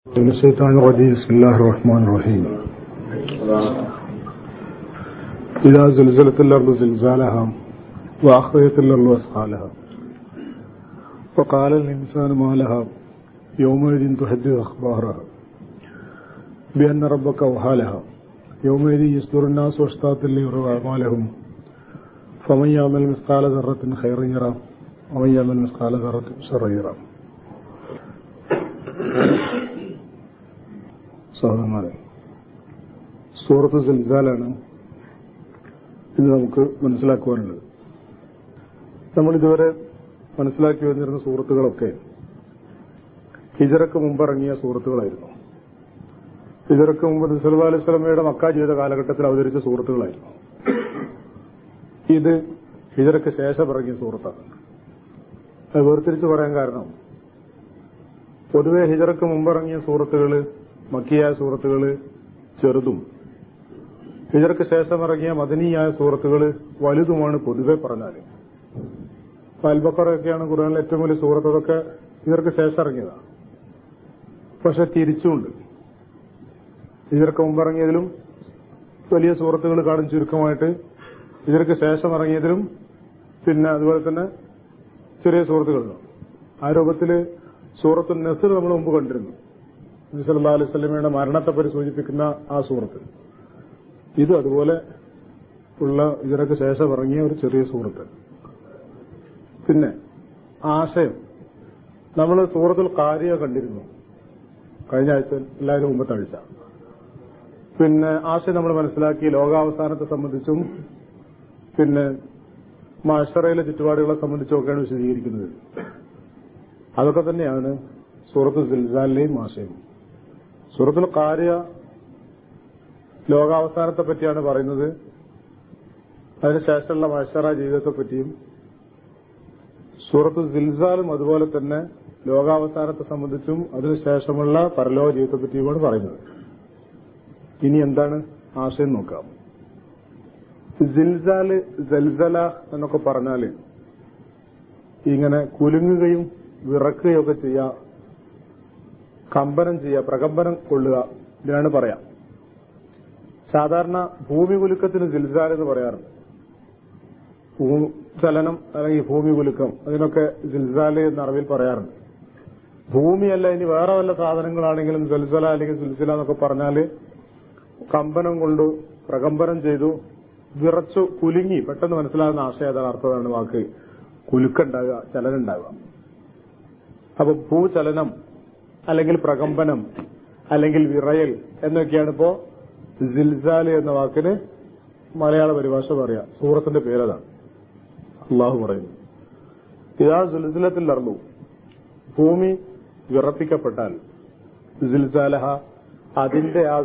من الشيطان الرجيم. بسم الله الرحمن الرحيم. إذا زلزلت الأرض زلزالها وأخرجت الأرض أثقالها وقال الإنسان ما لها يومئذ تحدث أخبارها بأن ربك أوحى لها يومئذ يصدر الناس أشتاتا ليروا أعمالهم فمن يعمل مثقال ذرة خيرا يره ومن يعمل مثقال ذرة شرا يره. സഹോദരന്മാരെ, സൂറത്ത് സിൽസാലാണ് ഇന്ന് നമുക്ക് മനസ്സിലാക്കുവാനുള്ളത്. നമ്മളിതുവരെ മനസ്സിലാക്കി വന്നിരുന്ന സൂറത്തുകളൊക്കെ ഹിജറക്ക് മുമ്പിറങ്ങിയ സൂറത്തുകളായിരുന്നു. ഹിജറക്ക് മുമ്പ് നബി സല്ലല്ലാഹു അലൈഹി വസല്ലമയുടെ മക്ക ജീവിത കാലഘട്ടത്തിൽ അവതരിച്ച സൂറത്തുകളായിരുന്നു. ഇത് ഹിജറക്ക് ശേഷം ഇറങ്ങിയ സൂറത്താണ്. അത് വേർതിരിച്ച് പറയാൻ കാരണം, പൊതുവെ ഹിജറക്ക് മുമ്പിറങ്ങിയ സൂറത്തുകൾ, മക്കിയായ സൂറത്തുകൾ ചെറുതും ഹിജറക്ക് ശേഷം ഇറങ്ങിയ മദനിയായ സൂറത്തുകൾ വലുതുമാണ് പൊതുവെ പറഞ്ഞാൽ. അൽ-ബഖറയൊക്കെയാണ് ഖുർആനിലെ ഏറ്റവും വലിയ സൂറത്ത്. അതൊക്കെ ഹിജറക്ക് ശേഷം ഇറങ്ങിയതാണ്. പക്ഷെ തിരിച്ചുണ്ട്. ഹിജറക്ക് മുമ്പിറങ്ങിയതിലും വലിയ സൂറത്തുകൾ കാണും ചുരുക്കമായിട്ട്, ഹിജറക്ക് ശേഷം ഇറങ്ങിയതിലും പിന്നെ അതുപോലെ തന്നെ ചെറിയ സൂറത്തുകളുണ്ട്. ആ രൂപത്തിൽ സൂറത്തുൻ നസ്ർ നമ്മൾ മുമ്പ് കണ്ടിരുന്നു. നബി സല്ലല്ലാഹു അലൈഹി വസല്ലമയുടെ മരണത്തെപ്പറ്റി സൂചിപ്പിക്കുന്ന ആ സൂറത്ത്. ഇത് അതുപോലെ ഉള്ള ഹിജറക്ക് ശേഷം ഇറങ്ങിയ ഒരു ചെറിയ സൂറത്ത്. പിന്നെ ആശയം, നമ്മൾ സൂറത്തുൽ ഖാരിയ കണ്ടിരുന്നു കഴിഞ്ഞ ആഴ്ച, എല്ലാവരും മുമ്പത്തെ ആഴ്ച. പിന്നെ ആശയം നമ്മൾ മനസ്സിലാക്കി. ലോകാവസാനത്തെ സംബന്ധിച്ചും പിന്നെ മഅ്ശറയിലെ ചുറ്റുപാടുകളെ സംബന്ധിച്ചൊക്കെയാണ് വിശദീകരിക്കുന്നത്. അതൊക്കെ തന്നെയാണ് സൂറത്തുൽ സിൽസാലിലെയും ആശയം. സൂറത്തുൽ ഖാരിയ ലോകാവസാനത്തെ പറ്റിയാണ് പറയുന്നത്. അതിനുശേഷമുള്ള മഅ്ശറ ജീവിതത്തെപ്പറ്റിയും, സൂറത്തുൽ സിൽസാലും അതുപോലെ തന്നെ ലോകാവസാനത്തെ സംബന്ധിച്ചും അതിനുശേഷമുള്ള പരലോക ജീവിതത്തെപ്പറ്റിയുമാണ് പറയുന്നത്. ഇനി എന്താണ് ആശയം നോക്കാം. സിൽസാല്, സൽസല എന്നൊക്കെ പറഞ്ഞാൽ ഇങ്ങനെ കുലുങ്ങുകയും വിറക്കുകയൊക്കെ ചെയ്യുക, കമ്പനം ചെയ്യുക, പ്രകമ്പനം കൊള്ളുക, ഇതിനാണ് പറയാം. സാധാരണ ഭൂമി കുലുക്കത്തിന് സിൽസാൽ എന്ന് പറയാറുണ്ട്. ചലനം അല്ലെങ്കിൽ ഭൂമി കുലുക്കം, അതിനൊക്കെ സിൽസാല് എന്ന അറിവിൽ പറയാറുണ്ട്. ഭൂമിയല്ല, ഇനി വേറെ വല്ല സാധനങ്ങളാണെങ്കിലും സൽസല അല്ലെങ്കിൽ സിൽസില എന്നൊക്കെ പറഞ്ഞാല് കമ്പനം കൊണ്ടു, പ്രകമ്പനം ചെയ്തു, വിറച്ചു, കുലുങ്ങി, പെട്ടെന്ന് മനസ്സിലാകുന്ന ആശയ അർത്ഥമാണ് വാക്ക് കുലുക്കുണ്ടാകുക, ചലനം ഉണ്ടാകുക. അപ്പൊ ഭൂചലനം അല്ലെങ്കിൽ പ്രകമ്പനം അല്ലെങ്കിൽ വിറയൽ എന്നൊക്കെയാണ് ഇപ്പോ സിൽസാല് എന്ന വാക്കിന് മലയാള പരിഭാഷ പറയാ. സൂറത്തിന്റെ പേരതാണ്. അള്ളാഹു പറയുന്നു, ഇദാ സുൽസിലത്തിൽ അർളു, ഭൂമി വിറപ്പിക്കപ്പെട്ടാൽ, സിൽസാലഹ, അതിന്റെ ആ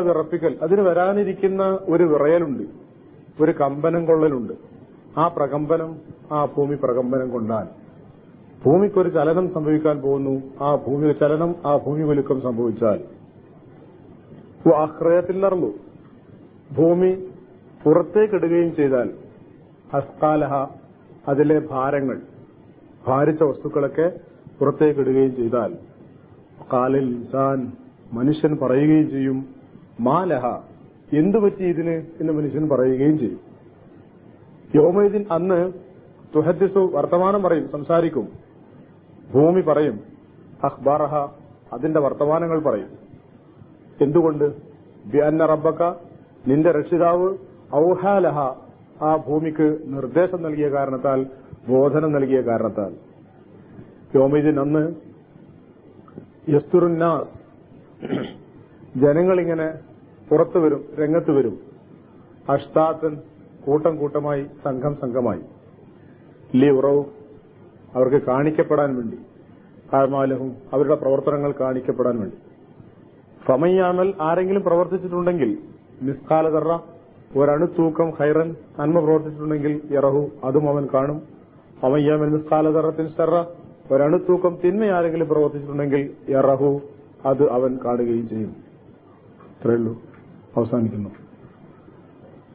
വിറപ്പിക്കൽ, അതിന് വരാനിരിക്കുന്ന ഒരു വിറയലുണ്ട്, ഒരു കമ്പനം കൊള്ളലുണ്ട്. ആ പ്രകമ്പനം, ആ ഭൂമി പ്രകമ്പനം കൊണ്ടാൽ ഭൂമിക്കൊരു ചലനം സംഭവിക്കാൻ പോകുന്നു. ആ ഭൂമി ചലനം, ആ ഭൂമി കുലുക്കം സംഭവിച്ചാൽ, അഖ്റയത്തിലർന്നു, ഭൂമി പുറത്തേക്കിടുകയും ചെയ്താൽ, അസ്കാലഹ, അതിലെ ഭാരങ്ങൾ, ഭാരിച്ച വസ്തുക്കളൊക്കെ പുറത്തേക്കിടുകയും ചെയ്താൽ, ഖാലൽ ഇൻസാൻ, മനുഷ്യൻ പറയുകയും ചെയ്യും, മാലഹ, എന്തുപറ്റി ഇതിന് എന്ന് മനുഷ്യൻ പറയുകയും ചെയ്യും. യൗമൈദിൻ, അന്ന്, തുഹദ്ദിസു, വർത്തമാനം പറയും, സംസാരിക്കും. ഭൂമി പറയും, അഖ്ബാറഹ, അതിന്റെ വർത്തമാനങ്ങൾ പറയും. എന്തുകൊണ്ട്? ബിഅന്ന റബ്ബക, നിന്റെ രക്ഷിതാവ്, ഔഹാലഹ, ആ ഭൂമിക്ക് നിർദ്ദേശം നൽകിയ കാരണത്താൽ, ബോധനം നൽകിയ കാരണത്താൽ. യൗമൈദിൻ, അന്ന്, യസ്തുറുന്നാസ്, ജനങ്ങളിങ്ങനെ പുറത്തു വരും, രംഗത്ത് വരും. അഷ്താത്തൻ, കൂട്ടം കൂട്ടമായി, സംഘം സംഘമായി. ലിയുറവ്, അവർക്ക് കാണിക്കപ്പെടാൻ വേണ്ടി. അഅ്മാലഹും, അവരുടെ പ്രവർത്തനങ്ങൾ കാണിക്കപ്പെടാൻ വേണ്ടി. ഫമയ്യാമൽ, ആരെങ്കിലും പ്രവർത്തിച്ചിട്ടുണ്ടെങ്കിൽ, മിസ്കാല ദർറ, ഒരണുത്തൂക്കം, ഖൈറൻ, നന്മ പ്രവർത്തിച്ചിട്ടുണ്ടെങ്കിൽ, യറഹു, അതും അവൻ കാണും. ഫമയ്യാമൽ മിസ്കാല ദർറത്തിൻ ശർറ, ഒരണുത്തൂക്കം തിന്മ ആരെങ്കിലും പ്രവർത്തിച്ചിട്ടുണ്ടെങ്കിൽ, യറഹു, അത് അവൻ കാണുകയും ചെയ്യും. ഇത്രയുള്ളൂ, അവസാനിക്കുന്നു.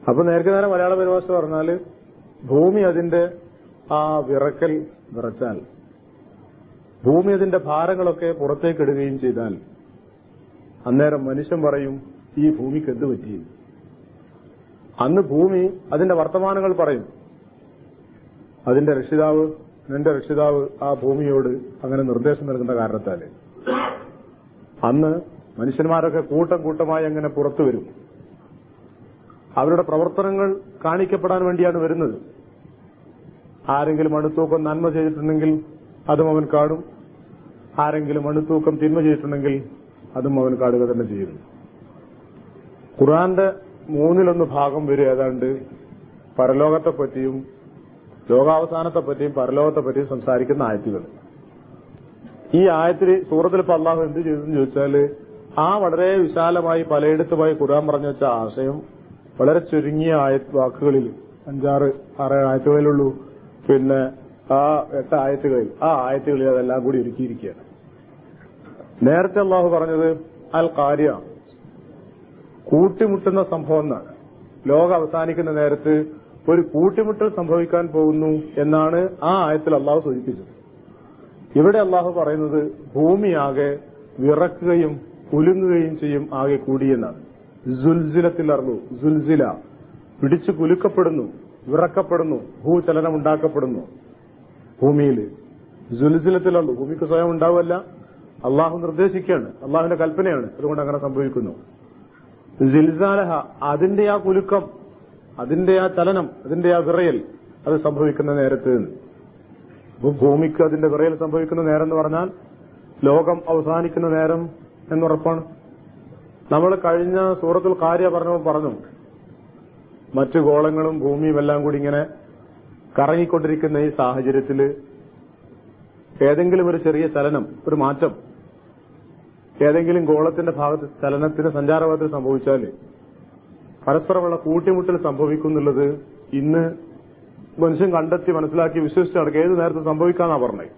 അപ്പൊ നേരത്തെ നേരം മലയാള പരിഭാഷ പറഞ്ഞാല്, ഭൂമി അതിന്റെ ആ വിറക്കൽ വിറച്ചാൽ, ഭൂമി അതിന്റെ ഭാരങ്ങളൊക്കെ പുറത്തേക്കിടുകയും ചെയ്താൽ അന്നേരം മനുഷ്യൻ പറയും ഈ ഭൂമിക്ക് എന്ത് പറ്റി? അന്ന് ഭൂമി അതിന്റെ വർത്തമാനങ്ങൾ പറയും. അതിന്റെ രക്ഷിതാവ്, നിന്റെ രക്ഷിതാവ് ആ ഭൂമിയോട് അങ്ങനെ നിർദ്ദേശം നൽകുന്ന കാരണത്താല് അന്ന് മനുഷ്യന്മാരൊക്കെ കൂട്ടം കൂട്ടമായി അങ്ങനെ പുറത്തു വരും. അവരുടെ പ്രവർത്തനങ്ങൾ കാണിക്കപ്പെടാൻ വേണ്ടിയാണ് വരുന്നത്. ആരെങ്കിലും അണുത്തൂക്കം നന്മ ചെയ്തിട്ടുണ്ടെങ്കിൽ അതും അവൻ കാണും. ആരെങ്കിലും അണുത്തൂക്കം തിന്മ ചെയ്തിട്ടുണ്ടെങ്കിൽ അതും അവൻ കാണുക തന്നെ ചെയ്യുന്നു. ഖുർആന്റെ 1/3 ഭാഗം വരെ ഏതാണ്ട് പരലോകത്തെപ്പറ്റിയും ലോകാവസാനത്തെപ്പറ്റിയും പരലോകത്തെപ്പറ്റിയും സംസാരിക്കുന്ന ആയത്തുകൾ. ഈ ആയത്തിൽ സൂറത്തിൽ ഇപ്പൊ അള്ളാഹു എന്ത് ചെയ്തെന്ന് ചോദിച്ചാല് ആ വളരെ വിശാലമായി പലയിടത്തുമായി ഖുർആൻ പറഞ്ഞു വെച്ച ആശയം വളരെ ചുരുങ്ങിയ വാക്കുകളിൽ 5-6 ആയത്തുകളിലുള്ളൂ. പിന്നെ ആ 8 ആയത്തുകളിൽ അതെല്ലാം കൂടി ഒരുക്കിയിരിക്കുകയാണ്. നേരത്തെ അള്ളാഹു പറഞ്ഞത് അൽ ഖാരിയ, കൂട്ടിമുട്ടുന്ന സംഭവം എന്നാണ്. ലോകം അവസാനിക്കുന്ന നേരത്ത് ഒരു കൂട്ടിമുട്ടൽ സംഭവിക്കാൻ പോകുന്നു എന്നാണ് ആ ആയത്തിൽ അള്ളാഹു സൂചിപ്പിച്ചത്. ഇവിടെ അള്ളാഹു പറയുന്നത് ഭൂമിയാകെ വിറക്കുകയും കുലുങ്ങുകയും ചെയ്യും, ആകെ കൂടിയെന്നാണ്. സുൽസിലത്തിൽ അർന്നു, സുൽസില പിടിച്ചു കുലുക്കപ്പെടുന്നു, വിറക്കപ്പെടുന്നു, ഭൂചലനം ഉണ്ടാക്കപ്പെടുന്നു ഭൂമിയിൽ. സുൽസിലത്തിലുള്ളൂ, ഭൂമിക്ക് സ്വയം ഉണ്ടാവുമല്ല, അള്ളാഹു നിർദ്ദേശിക്കുകയാണ്, അള്ളാഹുവിന്റെ കൽപ്പനയാണ്, അതുകൊണ്ട് അങ്ങനെ സംഭവിക്കുന്നു. സിൽസാലഹ, അതിന്റെ ആ കുലുക്കം, അതിന്റെ ആ ചലനം, അതിന്റെ ആ വിറയൽ അത് സംഭവിക്കുന്ന നേരത്ത് ഭൂമിക്ക് അതിന്റെ വിറയൽ സംഭവിക്കുന്ന നേരം എന്ന് പറഞ്ഞാൽ ലോകം അവസാനിക്കുന്ന നേരം എന്നുറപ്പാണ്. നമ്മൾ കഴിഞ്ഞ സൂറത്തുൽ ഖാരിയ പറഞ്ഞു മറ്റു ഗോളങ്ങളും ഭൂമിയും എല്ലാം കൂടി ഇങ്ങനെ കറങ്ങിക്കൊണ്ടിരിക്കുന്ന ഈ സാഹചര്യത്തിൽ ഏതെങ്കിലും ഒരു ചെറിയ ചലനം, ഒരു മാറ്റം ഏതെങ്കിലും ഗോളത്തിന്റെ ഭാഗത്ത് ചലനത്തിന് സഞ്ചാരപഥത്തിൽ സംഭവിച്ചാൽ പരസ്പരമുള്ള കൂട്ടിമുട്ടൽ സംഭവിക്കുന്നുള്ളത് ഇന്ന് മനുഷ്യൻ കണ്ടെത്തി മനസ്സിലാക്കി വിശ്വസിച്ച് നടക്കുക. ഏത് നേരത്തെ സംഭവിക്കാന്നാ പറഞ്ഞത്.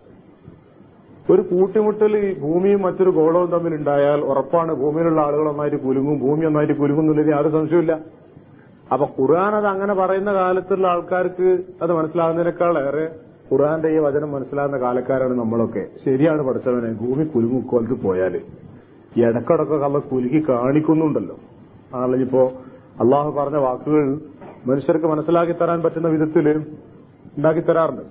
ഒരു കൂട്ടിമുട്ടൽ ഭൂമിയും മറ്റൊരു ഗോളവും തമ്മിൽ ഉണ്ടായാൽ ഉറപ്പാണ് ഭൂമിയിലുള്ള ആളുകൾ ഒന്നായിട്ട് കുലുങ്ങും, ഭൂമി ഒന്നായിട്ട് കുലുങ്ങുന്നുള്ളതിന് യാതൊരു സംശയമില്ല. അപ്പൊ ഖുർആൻ അത് അങ്ങനെ പറയുന്ന കാലത്തുള്ള ആൾക്കാർക്ക് അത് മനസ്സിലാകുന്നതിനേക്കാളേറെ ഖുർആന്റെ ഈ വചനം മനസ്സിലാകുന്ന കാലക്കാരാണ് നമ്മളൊക്കെ. ശരിയാണ് പഠിച്ചവനെ, ഭൂമി കുലുങ്ങുക്കോലത്ത് പോയാല് ഇടക്കിടക്കൊക്കെ അള്ള കുലുക്കി കാണിക്കുന്നുണ്ടല്ലോ. ആണെങ്കിൽ ഇപ്പോ അള്ളാഹു പറഞ്ഞ വാക്കുകൾ മനുഷ്യർക്ക് മനസ്സിലാക്കി തരാൻ പറ്റുന്ന വിധത്തിൽ ഉണ്ടാക്കി തരാറുണ്ട്.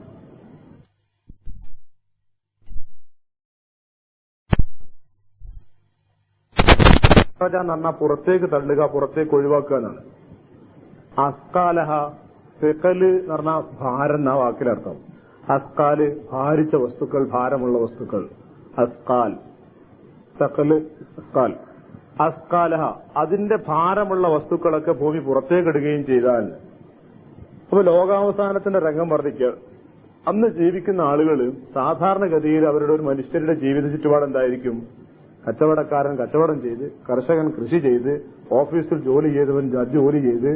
പുറത്തേക്ക് തള്ളുക, പുറത്തേക്ക് ഒഴിവാക്കുക എന്നാണ്. അസ്കാലഹ, സെക്കല് എന്ന് പറഞ്ഞാൽ ഭാരം എന്ന വാക്കിലർത്ഥം. അസ്കാല് ഭാരിച്ച വസ്തുക്കൾ, ഭാരമുള്ള വസ്തുക്കൾ. അസ്കാൽ, സക്കല്, അസ്കാൽ. അസ്കാലഹ, അതിന്റെ ഭാരമുള്ള വസ്തുക്കളൊക്കെ ഭൂമി പുറത്തേക്കിടുകയും ചെയ്താൽ അപ്പൊ ലോകാവസാനത്തിന്റെ രംഗം വർദ്ധിക്കുക. അന്ന് ജീവിക്കുന്ന ആളുകൾ സാധാരണഗതിയിൽ അവരുടെ ഒരു മനുഷ്യരുടെ ജീവിത ചുറ്റുപാട് എന്തായിരിക്കും? കച്ചവടക്കാരൻ കച്ചവടം ചെയ്ത്, കർഷകൻ കൃഷി ചെയ്ത്, ഓഫീസിൽ ജോലി ചെയ്തവൻ ജോലി ചെയ്ത്,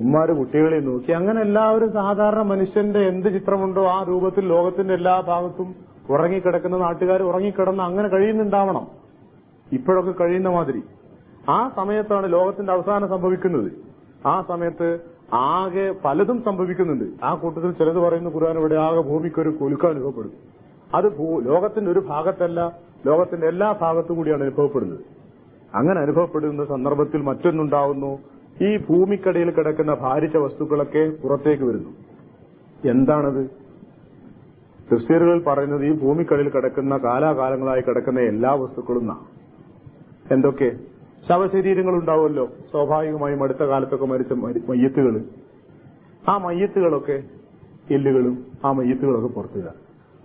ഉമ്മാര് കുട്ടികളെ നോക്കി, അങ്ങനെ എല്ലാവരും സാധാരണ മനുഷ്യന്റെ എന്ത് ചിത്രമുണ്ടോ ആ രൂപത്തിൽ ലോകത്തിന്റെ എല്ലാ ഭാഗത്തും ഉറങ്ങിക്കിടക്കുന്ന നാട്ടുകാർ ഉറങ്ങിക്കിടന്ന് അങ്ങനെ കഴിയുന്നുണ്ടാവണം. ഇപ്പോഴൊക്കെ കഴിയുന്ന മാതിരി. ആ സമയത്താണ് ലോകത്തിന്റെ അവസാനം സംഭവിക്കുന്നത്. ആ സമയത്ത് ആകെ പലതും സംഭവിക്കുന്നുണ്ട്. ആ കൂട്ടത്തിൽ ചിലത് പറയുന്ന ഖുർആൻ ഇവിടെ ആകെ ഭൂമിക്കൊരു കുലുക്കം അനുഭവപ്പെടും. അത് ലോകത്തിന്റെ ഒരു ഭാഗത്തല്ല, ലോകത്തിന്റെ എല്ലാ ഭാഗത്തും കൂടിയാണ് അനുഭവപ്പെടുന്നത്. അങ്ങനെ അനുഭവപ്പെടുന്ന സന്ദർഭത്തിൽ മറ്റൊന്നുണ്ടാവുന്നു. ഈ ഭൂമിക്കടിയിൽ കിടക്കുന്ന ഭാരിച്ച വസ്തുക്കളൊക്കെ പുറത്തേക്ക് വരുന്നു. എന്താണത്? തഫ്സീറുകൾ പറയുന്നത് ഈ ഭൂമിക്കടിയിൽ കിടക്കുന്ന കാലാകാലങ്ങളായി കിടക്കുന്ന എല്ലാ വസ്തുക്കളും എന്തൊക്കെ? ശവശരീരങ്ങൾ ഉണ്ടാവുമല്ലോ സ്വാഭാവികമായും. അടുത്ത കാലത്തൊക്കെ മരിച്ച മയ്യത്തുകൾ, ആ മയ്യത്തുകളൊക്കെ, എല്ലുകളും ആ മയ്യത്തുകളൊക്കെ പുറത്തുക.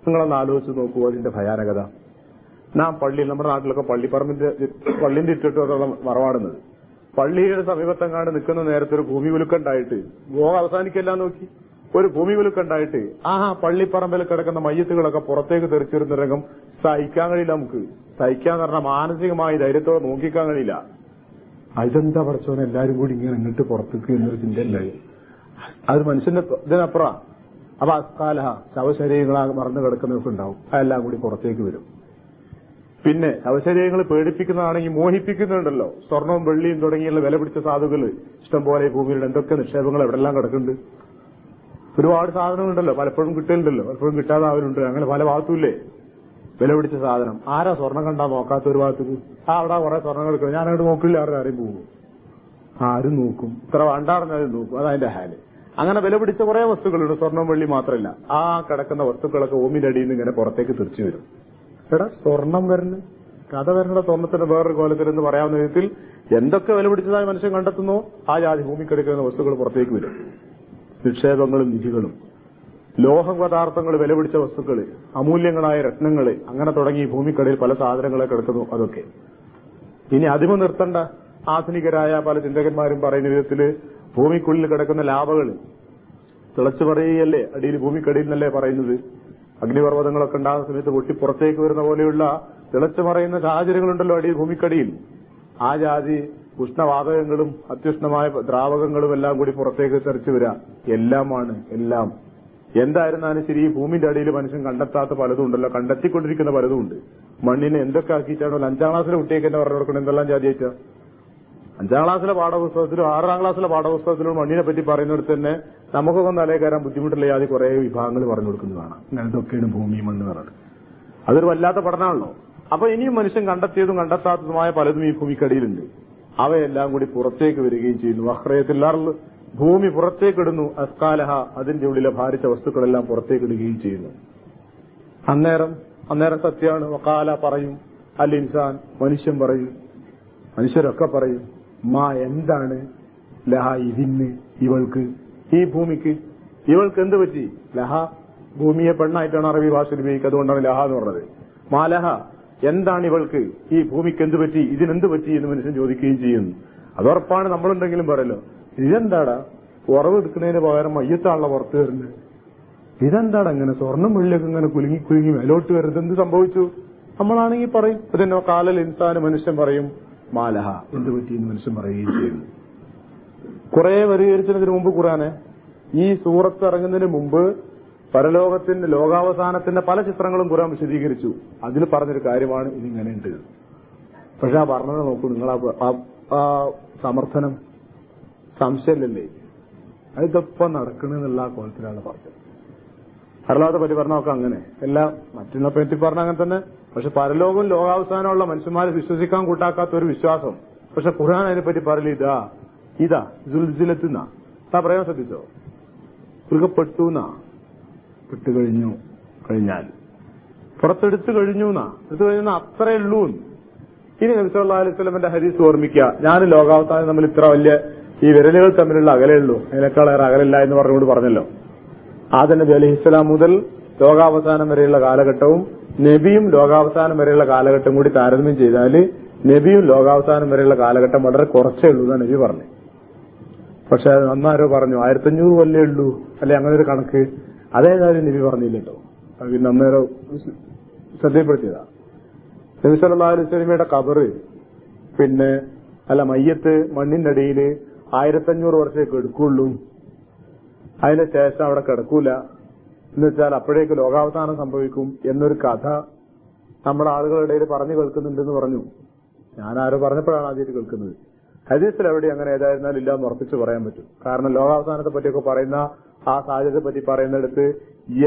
നിങ്ങളൊന്ന് ആലോചിച്ച് നോക്കൂ അതിന്റെ ഭയാനകത. നാം പള്ളിയിൽ, നമ്മുടെ നാട്ടിലൊക്കെ പള്ളിന്റെ ഇട്ടിട്ടുള്ള മറവാടുന്നത്, പള്ളിയുടെ സമീപത്തെങ്ങാണ്ട് നിൽക്കുന്ന നേരത്തെ ഒരു ഭൂമി കുലുക്കുണ്ടായിട്ട് ലോകം അവസാനിക്കല്ല നോക്കി, ഒരു ഭൂമി കുലുക്കുണ്ടായിട്ട് പള്ളിപ്പറമ്പിൽ കിടക്കുന്ന മയ്യത്തുകളൊക്കെ പുറത്തേക്ക് തെറിച്ചിരുന്ന രംഗം സഹിക്കാൻ കഴിയില്ല. നമുക്ക് സഹിക്കാന്ന് പറഞ്ഞാൽ മാനസികമായി ധൈര്യത്തോടെ നോക്കിക്കാൻ കഴിയില്ല. അതെന്താ പഠിച്ചോനെ എല്ലാരും കൂടി ഇങ്ങനെ ഇങ്ങോട്ട് പുറത്തേക്ക് എന്നൊരു ചിന്തയല്ലേ അത് മനുഷ്യന്റെ ഇതിനപ്പുറം. അപ്പൊ അസ്കാലഹ, ശവശരീരങ്ങളാ മറന്നു കിടക്കുന്നതൊക്കെ ഉണ്ടാവും, അതെല്ലാം കൂടി പുറത്തേക്ക് വരും. പിന്നെ ശവശരീരങ്ങൾ പേടിപ്പിക്കുന്നതാണെങ്കിൽ മോഹിപ്പിക്കുന്നുണ്ടല്ലോ. സ്വർണവും വെള്ളിയും തുടങ്ങിയുള്ള വില പിടിച്ച സാധുക്കൾ ഇഷ്ടംപോലെ ഭൂമിയിലുള്ള എന്തൊക്കെ നിക്ഷേപങ്ങൾ എവിടെല്ലാം കിടക്കുന്നുണ്ട്. ഒരുപാട് സാധനങ്ങളുണ്ടല്ലോ, പലപ്പോഴും കിട്ടുന്നുണ്ടല്ലോ, പലപ്പോഴും കിട്ടാതാവലുണ്ട്. അങ്ങനെ പല ഭാഗത്തുമില്ലേ. വില പിടിച്ച സാധനം. ആരാ സ്വർണം കണ്ടാ നോക്കാത്ത ഒരു ഭാഗത്തേക്ക്? അവിടെ കുറെ സ്വർണം എടുക്കണം, ഞാനങ്ങോട്ട് നോക്കില്ല, ആരും പോകും, ആരും നോക്കും, ഇത്ര വേണ്ടാറിഞ്ഞാലും നോക്കും. അതതിന്റെ ഹാല്. അങ്ങനെ വില പിടിച്ച കുറെ വസ്തുക്കളുണ്ട്, സ്വർണം വെള്ളി മാത്രമല്ല. ആ കിടക്കുന്ന വസ്തുക്കളൊക്കെ ഭൂമിയുടെ അടിയിൽ നിന്ന് ഇങ്ങനെ പുറത്തേക്ക് തെറിച്ചു വരും. എടാ സ്വർണം വരുന്ന കഥ വരേണ്ട സ്വർണത്തിന്റെ വേറൊരു കോലത്തിലെന്ന് പറയാവുന്ന വിധത്തിൽ എന്തൊക്കെ വില പിടിച്ചതായി മനുഷ്യൻ കണ്ടെത്തുന്നോ ആ ജാതി ഭൂമിക്കെടുക്കുന്ന വസ്തുക്കൾ പുറത്തേക്ക് വരും. നിക്ഷേപങ്ങളും നിധികളും ലോഹ പദാർത്ഥങ്ങൾ, വില പിടിച്ച വസ്തുക്കൾ, അമൂല്യങ്ങളായ രത്നങ്ങൾ, അങ്ങനെ തുടങ്ങി ഭൂമിക്കടയിൽ പല സാധനങ്ങളെ കിടക്കുന്നു. അതൊക്കെ ഇനി അതിമ നിർത്തേണ്ട ആധുനികരായ പല ചിന്തകന്മാരും പറയുന്ന വിധത്തില് ഭൂമിക്കുള്ളിൽ കിടക്കുന്ന ലാഭകൾ തിളച്ചു പറയുകയല്ലേ, അടിയിൽ ഭൂമിക്കടിയിൽ നിന്നല്ലേ പറയുന്നത്. അഗ്നിപർവ്വതങ്ങളൊക്കെ ഉണ്ടാകുന്ന സമയത്ത് പൊട്ടി പുറത്തേക്ക് വരുന്ന പോലെയുള്ള തിളച്ചു മറയുന്ന സാഹചര്യങ്ങളുണ്ടല്ലോ അടിയിൽ ഭൂമിക്കടിയിൽ. ആ ജാതി ഉഷ്ണവാതകങ്ങളും അത്യുഷ്ണമായ ദ്രാവകങ്ങളും എല്ലാം കൂടി പുറത്തേക്ക് തെറിച്ചു വരിക. എല്ലാമാണ് എല്ലാം. എന്തായിരുന്നാലും ശരി, ഈ ഭൂമിന്റെ അടിയിൽ മനുഷ്യൻ കണ്ടെത്താത്ത പലതും ഉണ്ടല്ലോ, കണ്ടെത്തിക്കൊണ്ടിരിക്കുന്ന പലതും ഉണ്ട്. മണ്ണിനെ എന്തൊക്കെ ആക്കിയിട്ടാണോ 5ാം ക്ലാസ്സിലെ കുട്ടിയൊക്കെ എന്നെ പറഞ്ഞു കൊടുക്കണം എന്തെല്ലാം ജാതിയായിട്ടാ. 5ാം ക്ലാസ്സിലെ പാഠപുസ്തകത്തിലും 6ാം ക്ലാസ്സിലെ പാഠപുസ്തകത്തിലും മണ്ണിനെ പറ്റി പറയുന്നിടത്ത് തന്നെ നമുക്കൊക്കെ തലേ കയറാൻ ബുദ്ധിമുട്ടുള്ള ജാതി കുറെ വിഭാഗങ്ങൾ പറഞ്ഞു കൊടുക്കുന്നതാണ്. അങ്ങനെ ഇതൊക്കെയാണ് ഭൂമി മണ്ണ് പറയുന്നത്. അതൊരു വല്ലാത്ത പഠനമാണല്ലോ. അപ്പൊ ഇനിയും മനുഷ്യൻ കണ്ടെത്തിയതും കണ്ടെത്താത്തതുമായ പലതും ഈ ഭൂമിക്കടിയിലുണ്ട്. അവയെല്ലാം കൂടി പുറത്തേക്ക് വരികയും ചെയ്യുന്നു. വഹ്റയത്തില്ലാറുള്ള ഭൂമി പുറത്തേക്കിടുന്നു. അസ്കാലഹ, അതിന്റെ ഉള്ളിലെ ഭാരിച്ച വസ്തുക്കളെല്ലാം പുറത്തേക്കിടുകയും ചെയ്യുന്നു. അന്നേരം സത്യമാണ്. വക്കാല പറയും, അൽ ഇൻസാൻ, മനുഷ്യൻ പറയും, മനുഷ്യരൊക്കെ പറയും, മാ എന്താണ്, ലഹ ഇതിന്, ഇവൾക്ക്, ഈ ഭൂമിക്ക്, ഇവൾക്ക് എന്ത് പറ്റി? ലഹ, ഭൂമിയെ പെണ്ണായിട്ടാണ് അറബി ഭാഷയിൽ ഉപയോഗിക്കുക, അതുകൊണ്ടാണ് ലഹ എന്ന് പറഞ്ഞത്. മാലഹ, എന്താണ് ഇവൾക്ക്, ഈ ഭൂമിക്ക് എന്ത് പറ്റി, ഇതിനെന്ത് പറ്റി എന്ന് മനുഷ്യൻ ചോദിക്കുകയും ചെയ്യുന്നു. അതുറപ്പാണ്. നമ്മളുണ്ടെങ്കിലും പറയല്ലോ, ഇതെന്താടാ ഉറവ് എടുക്കുന്നതിന് പകരം മയ്യത്താണല്ലോ പുറത്ത് വരുന്നത്, ഇതെന്താടാ ഇങ്ങനെ സ്വർണ്ണം വെള്ളിയൊക്കെ ഇങ്ങനെ കുലുങ്ങി കുലുങ്ങി മേലോട്ട് വരുന്നത്, എന്ത് സംഭവിച്ചു? നമ്മളാണെങ്കിൽ പറയും. ഇതിനോ കാലൽ ഇൻസാന്, മനുഷ്യൻ പറയും, മാലഹ, എന്ത് പറ്റി എന്ന് മനുഷ്യൻ പറയുകയും ചെയ്യുന്നു. കുറെ പരിഹരിച്ചതിന് മുമ്പ് ഖുർആനെ ഈ സൂറത്ത് ഇറങ്ങുന്നതിന് മുമ്പ് പരലോകത്തിന്റെ ലോകാവസാനത്തിന്റെ പല ചിത്രങ്ങളും ഖുർആൻ വിശദീകരിച്ചു. അതിൽ പറഞ്ഞൊരു കാര്യമാണ് ഇതിങ്ങനെയുണ്ട്. പക്ഷെ ആ പറഞ്ഞത് നോക്കൂ നിങ്ങൾ, ആ സമർത്ഥനം സംശയമില്ലല്ലേ, അതിപ്പം നടക്കണെന്നുള്ള ആ കോലത്തിലാണ് പറഞ്ഞത്. പരലോകത്തെ പറ്റി പറഞ്ഞൊക്കെ അങ്ങനെ എല്ലാം മറ്റുള്ള പറ്റി പറഞ്ഞ അങ്ങനെ തന്നെ. പക്ഷെ പരലോകവും ലോകാവസാനമുള്ള മനുഷ്യന്മാരെ വിശ്വസിക്കാൻ കൂട്ടാക്കാത്ത ഒരു വിശ്വാസം. പക്ഷെ ഖുർആൻ അതിനെപ്പറ്റി പറയില്ല. ഇതാ സുൽസിലത്തുന്നാ പറയാൻ ശ്രദ്ധിച്ചോ, പുറപ്പെട്ടു കഴിഞ്ഞാൽ പുറത്തെടുത്തു കഴിഞ്ഞു എടുത്തു കഴിഞ്ഞാൽ അത്രേ ഉള്ളൂ. ഇനി നബി സല്ലല്ലാഹു അലൈഹി വസല്ലമയുടെ ഹദീസ് ഓർമ്മിക്കുക, ഞാൻ ലോകാവസാനം തമ്മിൽ ഇത്ര വലിയ ഈ വിരലുകൾ തമ്മിലുള്ള അകലേ ഉള്ളൂ, അതിനേക്കാളേറെ അകലില്ല എന്ന് പറഞ്ഞുകൊണ്ട് പറഞ്ഞല്ലോ. ആദം നബി അലൈഹിസ്സലാം മുതൽ ലോകാവസാനം വരെയുള്ള കാലഘട്ടവും നബിയും ലോകാവസാനം വരെയുള്ള കാലഘട്ടം കൂടി താരതമ്യം ചെയ്താൽ നബിയും ലോകാവസാനം വരെയുള്ള കാലഘട്ടം വളരെ കുറച്ചേ ഉള്ളൂ എന്നാണ് നബി പറഞ്ഞത്. പക്ഷെ അന്നാരോ പറഞ്ഞു 1500 കൊല്ലേ ഉള്ളൂ, അല്ലെ അങ്ങനെ ഒരു കണക്ക്. അതേതായാലും നബി പറഞ്ഞില്ല കേട്ടോ. പിന്നെ അന്നേരം ശ്രദ്ധപ്പെടുത്തിയതാ. നബി സല്ലല്ലാഹു അലൈഹി വസല്ലമയുടെ ഖബറ് പിന്നെ മയ്യത്ത് മണ്ണിന്റെ അടിയിൽ 1500 വർഷമൊക്കെ എടുക്കുള്ളൂ, അതിന് ശേഷം അവിടെ കിടക്കൂല എന്ന് വെച്ചാൽ അപ്പോഴേക്ക് ലോകാവസാനം സംഭവിക്കും എന്നൊരു കഥ നമ്മുടെ ആളുകളുടെ ഇടയിൽ പറഞ്ഞു കേൾക്കുന്നുണ്ടെന്ന് പറഞ്ഞു. ഞാൻ ആരോ പറഞ്ഞപ്പോഴാണ് ആദ്യമായിട്ട് കേൾക്കുന്നത്. ഹദീസിൽ എവിടെ അങ്ങനെ ഏതായിരുന്നാലും ഇല്ലാന്ന് ഉറപ്പിച്ച് പറയാൻ പറ്റും. കാരണം ലോകാവസാനത്തെ പറ്റിയൊക്കെ പറയുന്ന ആ സാധ്യതയെ പറ്റി പറയുന്നിടത്ത്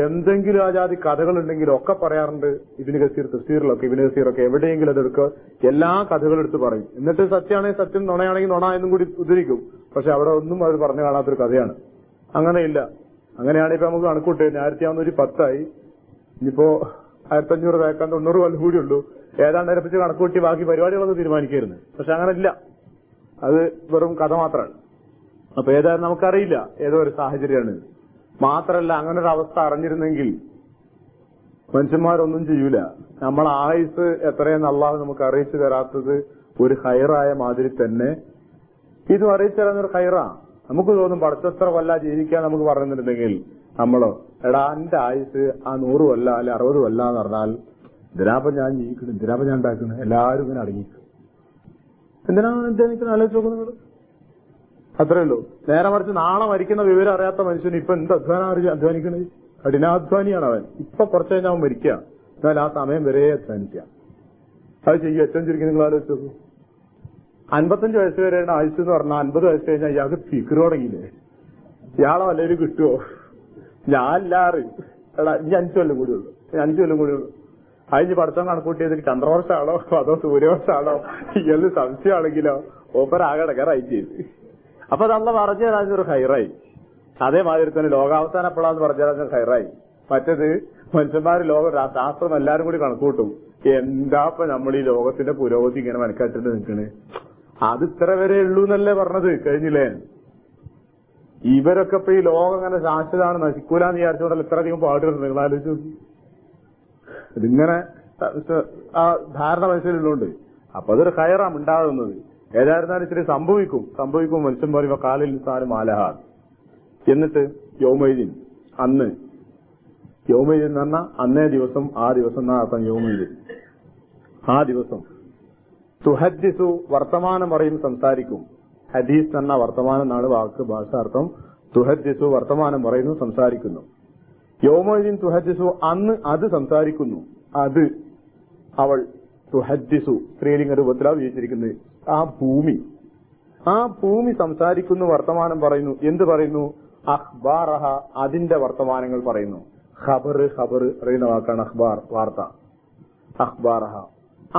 എന്തെങ്കിലും ആ ജാതി കഥകളുണ്ടെങ്കിലും ഒക്കെ പറയാറുണ്ട്. ഇബ്നു കസീർ തഫ്സീറിലൊക്കെ ഇബ്നു കസീറൊക്കെ എവിടെയെങ്കിലും അതെടുക്കുക എല്ലാ കഥകളും എടുത്ത് പറയും. എന്നിട്ട് സത്യമാണെങ്കിൽ സത്യം, നുണയാണെങ്കിൽ നുണ എന്നും കൂടി ഉദ്ധരിക്കും. പക്ഷെ അവിടെ ഒന്നും അവർ പറഞ്ഞു കാണാത്തൊരു കഥയാണ്. അങ്ങനെയില്ല. അങ്ങനെയാണ് ഇപ്പൊ നമുക്ക് കണക്കൂട്ട് 1610 ഇനിയിപ്പോ 1500 തേക്കാൻ 90 കൊല്ലം കൂടിയുള്ളൂ. ഏതാണ്ട് അരപ്പിച്ച് കണക്കൂട്ടി ബാക്കി പരിപാടികളൊക്കെ തീരുമാനിക്കായിരുന്നു. പക്ഷെ അങ്ങനെ ഇല്ല, അത് വെറും കഥ മാത്രമാണ്. അപ്പൊ ഏതായാലും നമുക്കറിയില്ല, ഏതോ ഒരു സാഹചര്യമാണ്. മാത്രമല്ല അങ്ങനെ ഒരു അവസ്ഥ അറിഞ്ഞിരുന്നെങ്കിൽ മനുഷ്യന്മാരൊന്നും ചെയ്യൂല. നമ്മൾ ആയുസ് എത്രയെന്ന് അള്ളാഹു നമുക്ക് അറിയിച്ചു തരാത്തത് ഒരു ഹൈറായ മാതിരി തന്നെ ഇതും അറിയിച്ചു തരാന്നൊരു ഹൈറാ. നമുക്ക് തോന്നും പടച്ചെത്ര കൊല്ല ജീവിക്കാൻ നമുക്ക് പറഞ്ഞിട്ടുണ്ടെങ്കിൽ നമ്മളോ എടാ എന്റെ ആയുസ് ആ 100 കൊല്ല അല്ലെ 60 കൊല്ല എന്ന് പറഞ്ഞാൽ ഇതിനാപ്പം ഞാൻ ജീവിക്കണം, ഇതിനാപ്പം ഞാൻ ഉണ്ടാക്കണം, എല്ലാവരും ഇങ്ങനെ അടങ്ങിക്കും. എന്തിനാണ് അധ്വാനിക്കുന്നത് ആലോചിച്ച് നോക്കുന്നത്? അത്രേ ഉള്ളൂ. നേരെ മറിച്ച് നാളെ മരിക്കുന്ന വിവരം അറിയാത്ത മനുഷ്യന് ഇപ്പൊ എന്ത് അധ്വാനിക്കണത്? കഠിനാധ്വാനിയാണ് അവൻ. ഇപ്പൊ കുറച്ച് കഴിഞ്ഞാൽ അവൻ മരിക്കുക, എന്നാൽ ആ സമയം വരെ അധ്വാനിക്കുക. അത് ചെയ്യും. ഏറ്റവും ചുരുക്കി നിങ്ങൾ ആലോചിച്ച് നോക്കൂ. 55 വയസ്സ് വരെയാണ് ആയുസ് എന്ന് പറഞ്ഞാൽ 50 വയസ്സ് കഴിഞ്ഞാൽ ഇയാൾക്ക് ഫിക്കർ തുടങ്ങിയില്ലേ? ഇയാളെ വല്ലവരും കിട്ടുമോ? ഞാൻ എല്ലാവരും എടാ ഇനി 5 കൊല്ലം കൂടി ഉള്ളൂ, 5 കൊല്ലം കൂടി ഉള്ളൂ. അതിന് പഠിത്തം കണക്കൂട്ടിയത് ചന്ദ്രവർഷമാണോ അതോ സൂര്യവർഷമാണോ എന്ന് സംശയമാണെങ്കിലോ ഓപ്പറാകെ ഇടകറായി ചെയ്ത്. അപ്പൊ അത് അള്ള പറഞ്ഞു തരാനൊരു ഹൈറായി. അതേമാതിരി തന്നെ ലോകാവസാനം എപ്പോഴാന്ന് പറഞ്ഞു തരാൻ ഹൈറായി. മറ്റത് മനുഷ്യന്മാര് ശാസ്ത്രം എല്ലാരും കൂടി കണക്കൂട്ടും. എന്താപ്പ നമ്മൾ ഈ ലോകത്തിന്റെ പുരോഗതി ഇങ്ങനെ മനക്കാട്ടിട്ട് നിൽക്കണ്, അത് ഇത്ര വരെ ഉള്ളൂ എന്നല്ലേ പറഞ്ഞത്, കഴിഞ്ഞില്ലേ? ഇവരൊക്കെ ഇപ്പൊ ഈ ലോകം അങ്ങനെ ശാശ്വതമാണ്, നശിക്കൂലെന്ന് വിചാരിച്ചോണ്ടല്ലോ ഇത്ര അധികം പാടുകൾ. നിങ്ങൾ ആലോചിച്ചു, ഇതിങ്ങനെ ആ ധാരണ മനസ്സിലുള്ളതുകൊണ്ട് അപ്പൊ അതൊരു ഹൈറാം ഉണ്ടാകുന്നത്. ഏതായിരുന്നാലും ഇച്ചിരി സംഭവിക്കും. മനുഷ്യൻ പറയുമ്പോ കാലിൽ നിസാനും ആലഹാദ്. എന്നിട്ട് യൗമൈദീൻ, അന്ന് യൗമൈദീൻ എന്ന് പറഞ്ഞാൽ അന്നേ ദിവസം, ആ ദിവസം എന്നാ അർത്ഥം യൗമൈദീൻ. ആ ദിവസം തുഹദ്ദിസു വർത്തമാനം പറയും, സംസാരിക്കും. ഹദീസ് എന്ന വർത്തമാനം എന്നാണ് വാക്ക് ഭാഷാർത്ഥം. തുഹദ്ദിസു വർത്തമാനം പറയുന്നു, സംസാരിക്കുന്നു. യൗമൈദീൻ തുഹദ്ദിസു, അന്ന് അത് സംസാരിക്കുന്നു. അത് അവൾ തുഹദ്ദിസു സ്ത്രീലിംഗ രൂപത്തിലാണ് ഉപയോഗിച്ചിരിക്കുന്നത്. ആ ഭൂമി സംസാരിക്കുന്നു, വർത്തമാനം പറയുന്നു. എന്ത് പറയുന്നു? അഖ്ബാറഹ, അതിന്റെ വർത്തമാനങ്ങൾ പറയുന്നു. ഖബർ അറിയുന്ന വാക്കാണ് അഖ്ബാർ, വാർത്ത. അഖ്ബാറഹ,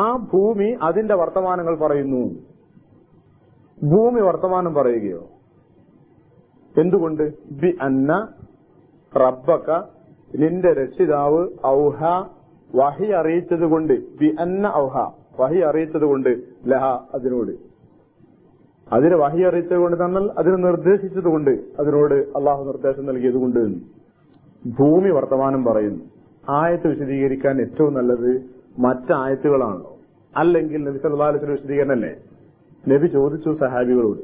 ആ ഭൂമി അതിന്റെ വർത്തമാനങ്ങൾ പറയുന്നു. ഭൂമി വർത്തമാനം പറയുകയോ? എന്തുകൊണ്ട്? ബി അന്ന റബ്ബക, നിന്റെ രക്ഷിതാവ്, ഔഹ വഹി അറിയിച്ചത് കൊണ്ട്. ബി അന്ന ഔഹ, വഹി അറിയിച്ചത് കൊണ്ട്. ലഹ, അതിനോട്. അതിന് വഹി അറിയിച്ചത് കൊണ്ട് തന്നാൽ അതിന് നിർദ്ദേശിച്ചത് കൊണ്ട്, അതിനോട് അള്ളാഹു നിർദ്ദേശം നൽകിയത് കൊണ്ട് ഭൂമി വർത്തമാനം പറയുന്നു. ആയത്ത് വിശദീകരിക്കാൻ ഏറ്റവും നല്ലത് മറ്റായത്തുകളാണല്ലോ, അല്ലെങ്കിൽ നബി സല്ലല്ലാഹു അലൈഹി വസല്ലം വിശദീകരണമല്ലേ? നബി ചോദിച്ചു സഹാബികളോട്,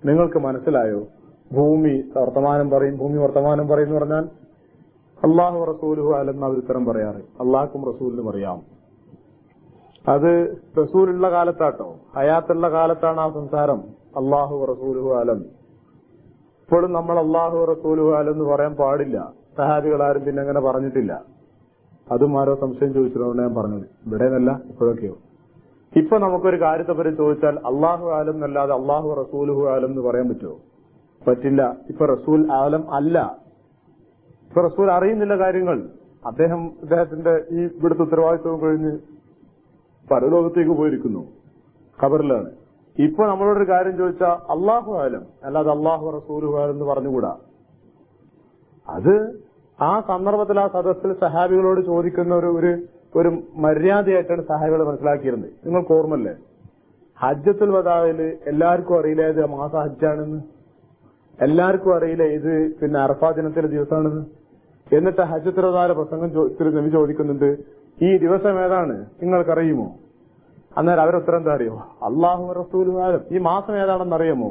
നിങ്ങൾക്ക് മനസ്സിലായോ ഭൂമി വർത്തമാനം പറയും, ഭൂമി വർത്തമാനം പറയും എന്ന് പറഞ്ഞാൽ? അള്ളാഹു റസൂലുഹു അലം അവർ ഉത്തരം പറയാറ്, അള്ളാഹ്ക്കും റസൂലിനും അറിയാം. അത് റസൂലുള്ള കാലത്താട്ടോ, ഹയാത്തുള്ള കാലത്താണ് ആ സംസാരം. അള്ളാഹു റസൂലുഹു അലം. ഇപ്പോഴും നമ്മൾ അള്ളാഹു റസൂലുഹു അലം എന്ന് പറയാൻ പാടില്ല. സഹാബികളാരും പിന്നെ അങ്ങനെ പറഞ്ഞിട്ടില്ല. അതും ആരോ സംശയം ചോദിച്ചതുകൊണ്ട് ഞാൻ പറഞ്ഞത്. ഇവിടെ നിന്നല്ല, ഇപ്പോഴൊക്കെയോ. ഇപ്പൊ നമുക്കൊരു കാര്യത്തെ പറ്റി ചോദിച്ചാൽ അള്ളാഹു ആലം എന്നല്ലാതെ അള്ളാഹു റസൂലുഹു ആലം എന്ന് പറയാൻ പറ്റുമോ? പറ്റില്ല. ഇപ്പൊ റസൂൽ ആലം അല്ല. ഇപ്പൊ റസൂൽ അറിയുന്നില്ല കാര്യങ്ങൾ. അദ്ദേഹത്തിന്റെ ഈ ഇവിടുത്തെ ഉത്തരവാദിത്വം കഴിഞ്ഞ് പരലോകത്തേക്ക് പോയിരിക്കുന്നു, ഖബറിലാണ്. ഇപ്പൊ നമ്മളോടൊരു കാര്യം ചോദിച്ചാൽ അള്ളാഹു ആലം അല്ലാതെ അള്ളാഹു റസൂലുഹു ആലം എന്ന് പറഞ്ഞുകൂടാ. അത് ആ സന്ദർഭത്തിൽ ആ സദസ്സിൽ സഹാബികളോട് ചോദിക്കുന്ന ഒരു മര്യാദയായിട്ടാണ് സഹാബികൾ മനസ്സിലാക്കിയിരുന്നത്. നിങ്ങൾക്ക് ഓർമ്മല്ലേ, ഹജ്ജത്തുൽ വദാഇല് എല്ലാവർക്കും അറിയില്ല ഇത് മാസ ഹജ്ജാണെന്ന്, എല്ലാവർക്കും അറിയില്ല ഇത് പിന്നെ അറഫാ ദിനത്തിലെ ദിവസമാണെന്ന്. എന്നിട്ട് ഹജ്ജത്തുൽ വദാഇലെ പ്രസംഗം നബി ചോദിക്കുന്നുണ്ട്, ഈ ദിവസം ഏതാണ് നിങ്ങൾക്കറിയുമോ? അന്നേരം അവരുത്തരം എന്താ അറിയോ? അള്ളാഹു റസൂലുഹു ആലം. ഈ മാസം ഏതാണെന്ന് അറിയുമോ?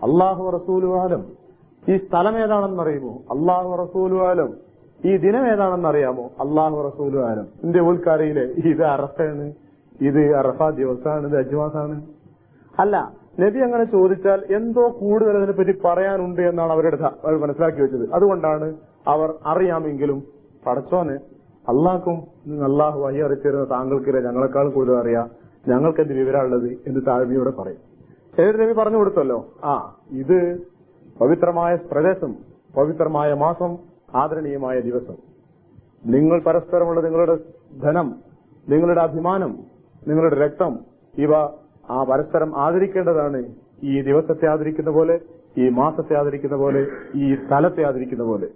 അള്ളാഹു റസൂലുഹു ആലം. ഈ സ്ഥലം ഏതാണെന്ന് അറിയുമോ? അള്ളാഹു റസൂലുഹു ആലം. ഈ ദിനം ഏതാണെന്ന് അറിയാമോ? അള്ളാഹു റസൂലുഹു ആലം. എന്റെ ഉൾക്കറിയില്ലേ ഇത് അറഫയാണ്, ഇത് അറഫാ ദിവസമാണ്, ഇത് അജ്മാസാണ്? അല്ല, നബി അങ്ങനെ ചോദിച്ചാൽ എന്തോ കൂടുതൽ അതിനെപ്പറ്റി പറയാനുണ്ട് എന്നാണ് അവർ മനസ്സിലാക്കി വെച്ചത്. അതുകൊണ്ടാണ് അവർ അറിയാമെങ്കിലും പടച്ചോന് അള്ളാഹ്ക്കും അള്ളാഹു വഹി അറിയിച്ചിരുന്ന താങ്കൾക്കില്ല, ഞങ്ങളെക്കാൾ കൂടുതൽ അറിയാം, ഞങ്ങൾക്ക് എന്ത് വിവരമുള്ളത് എന്ന് താഴ്മയോടെ പറയും. ഏത് നബി പറഞ്ഞു കൊടുത്തല്ലോ, ഇത് പവിത്രമായ പ്രദേശം, പവിത്രമായ മാസം, ആദരണീയമായ ദിവസം. നിങ്ങൾ പരസ്പരമുള്ള നിങ്ങളുടെ ധനം, നിങ്ങളുടെ അഭിമാനം, നിങ്ങളുടെ രക്തം, ഇവ പരസ്പരം ആദരിക്കേണ്ടതാണ്. ഈ ദിവസത്തെ ആദരിക്കുന്ന പോലെ, ഈ മാസത്തെ ആദരിക്കുന്ന പോലെ, ഈ സ്ഥലത്തെ ആദരിക്കുന്ന പോലെ.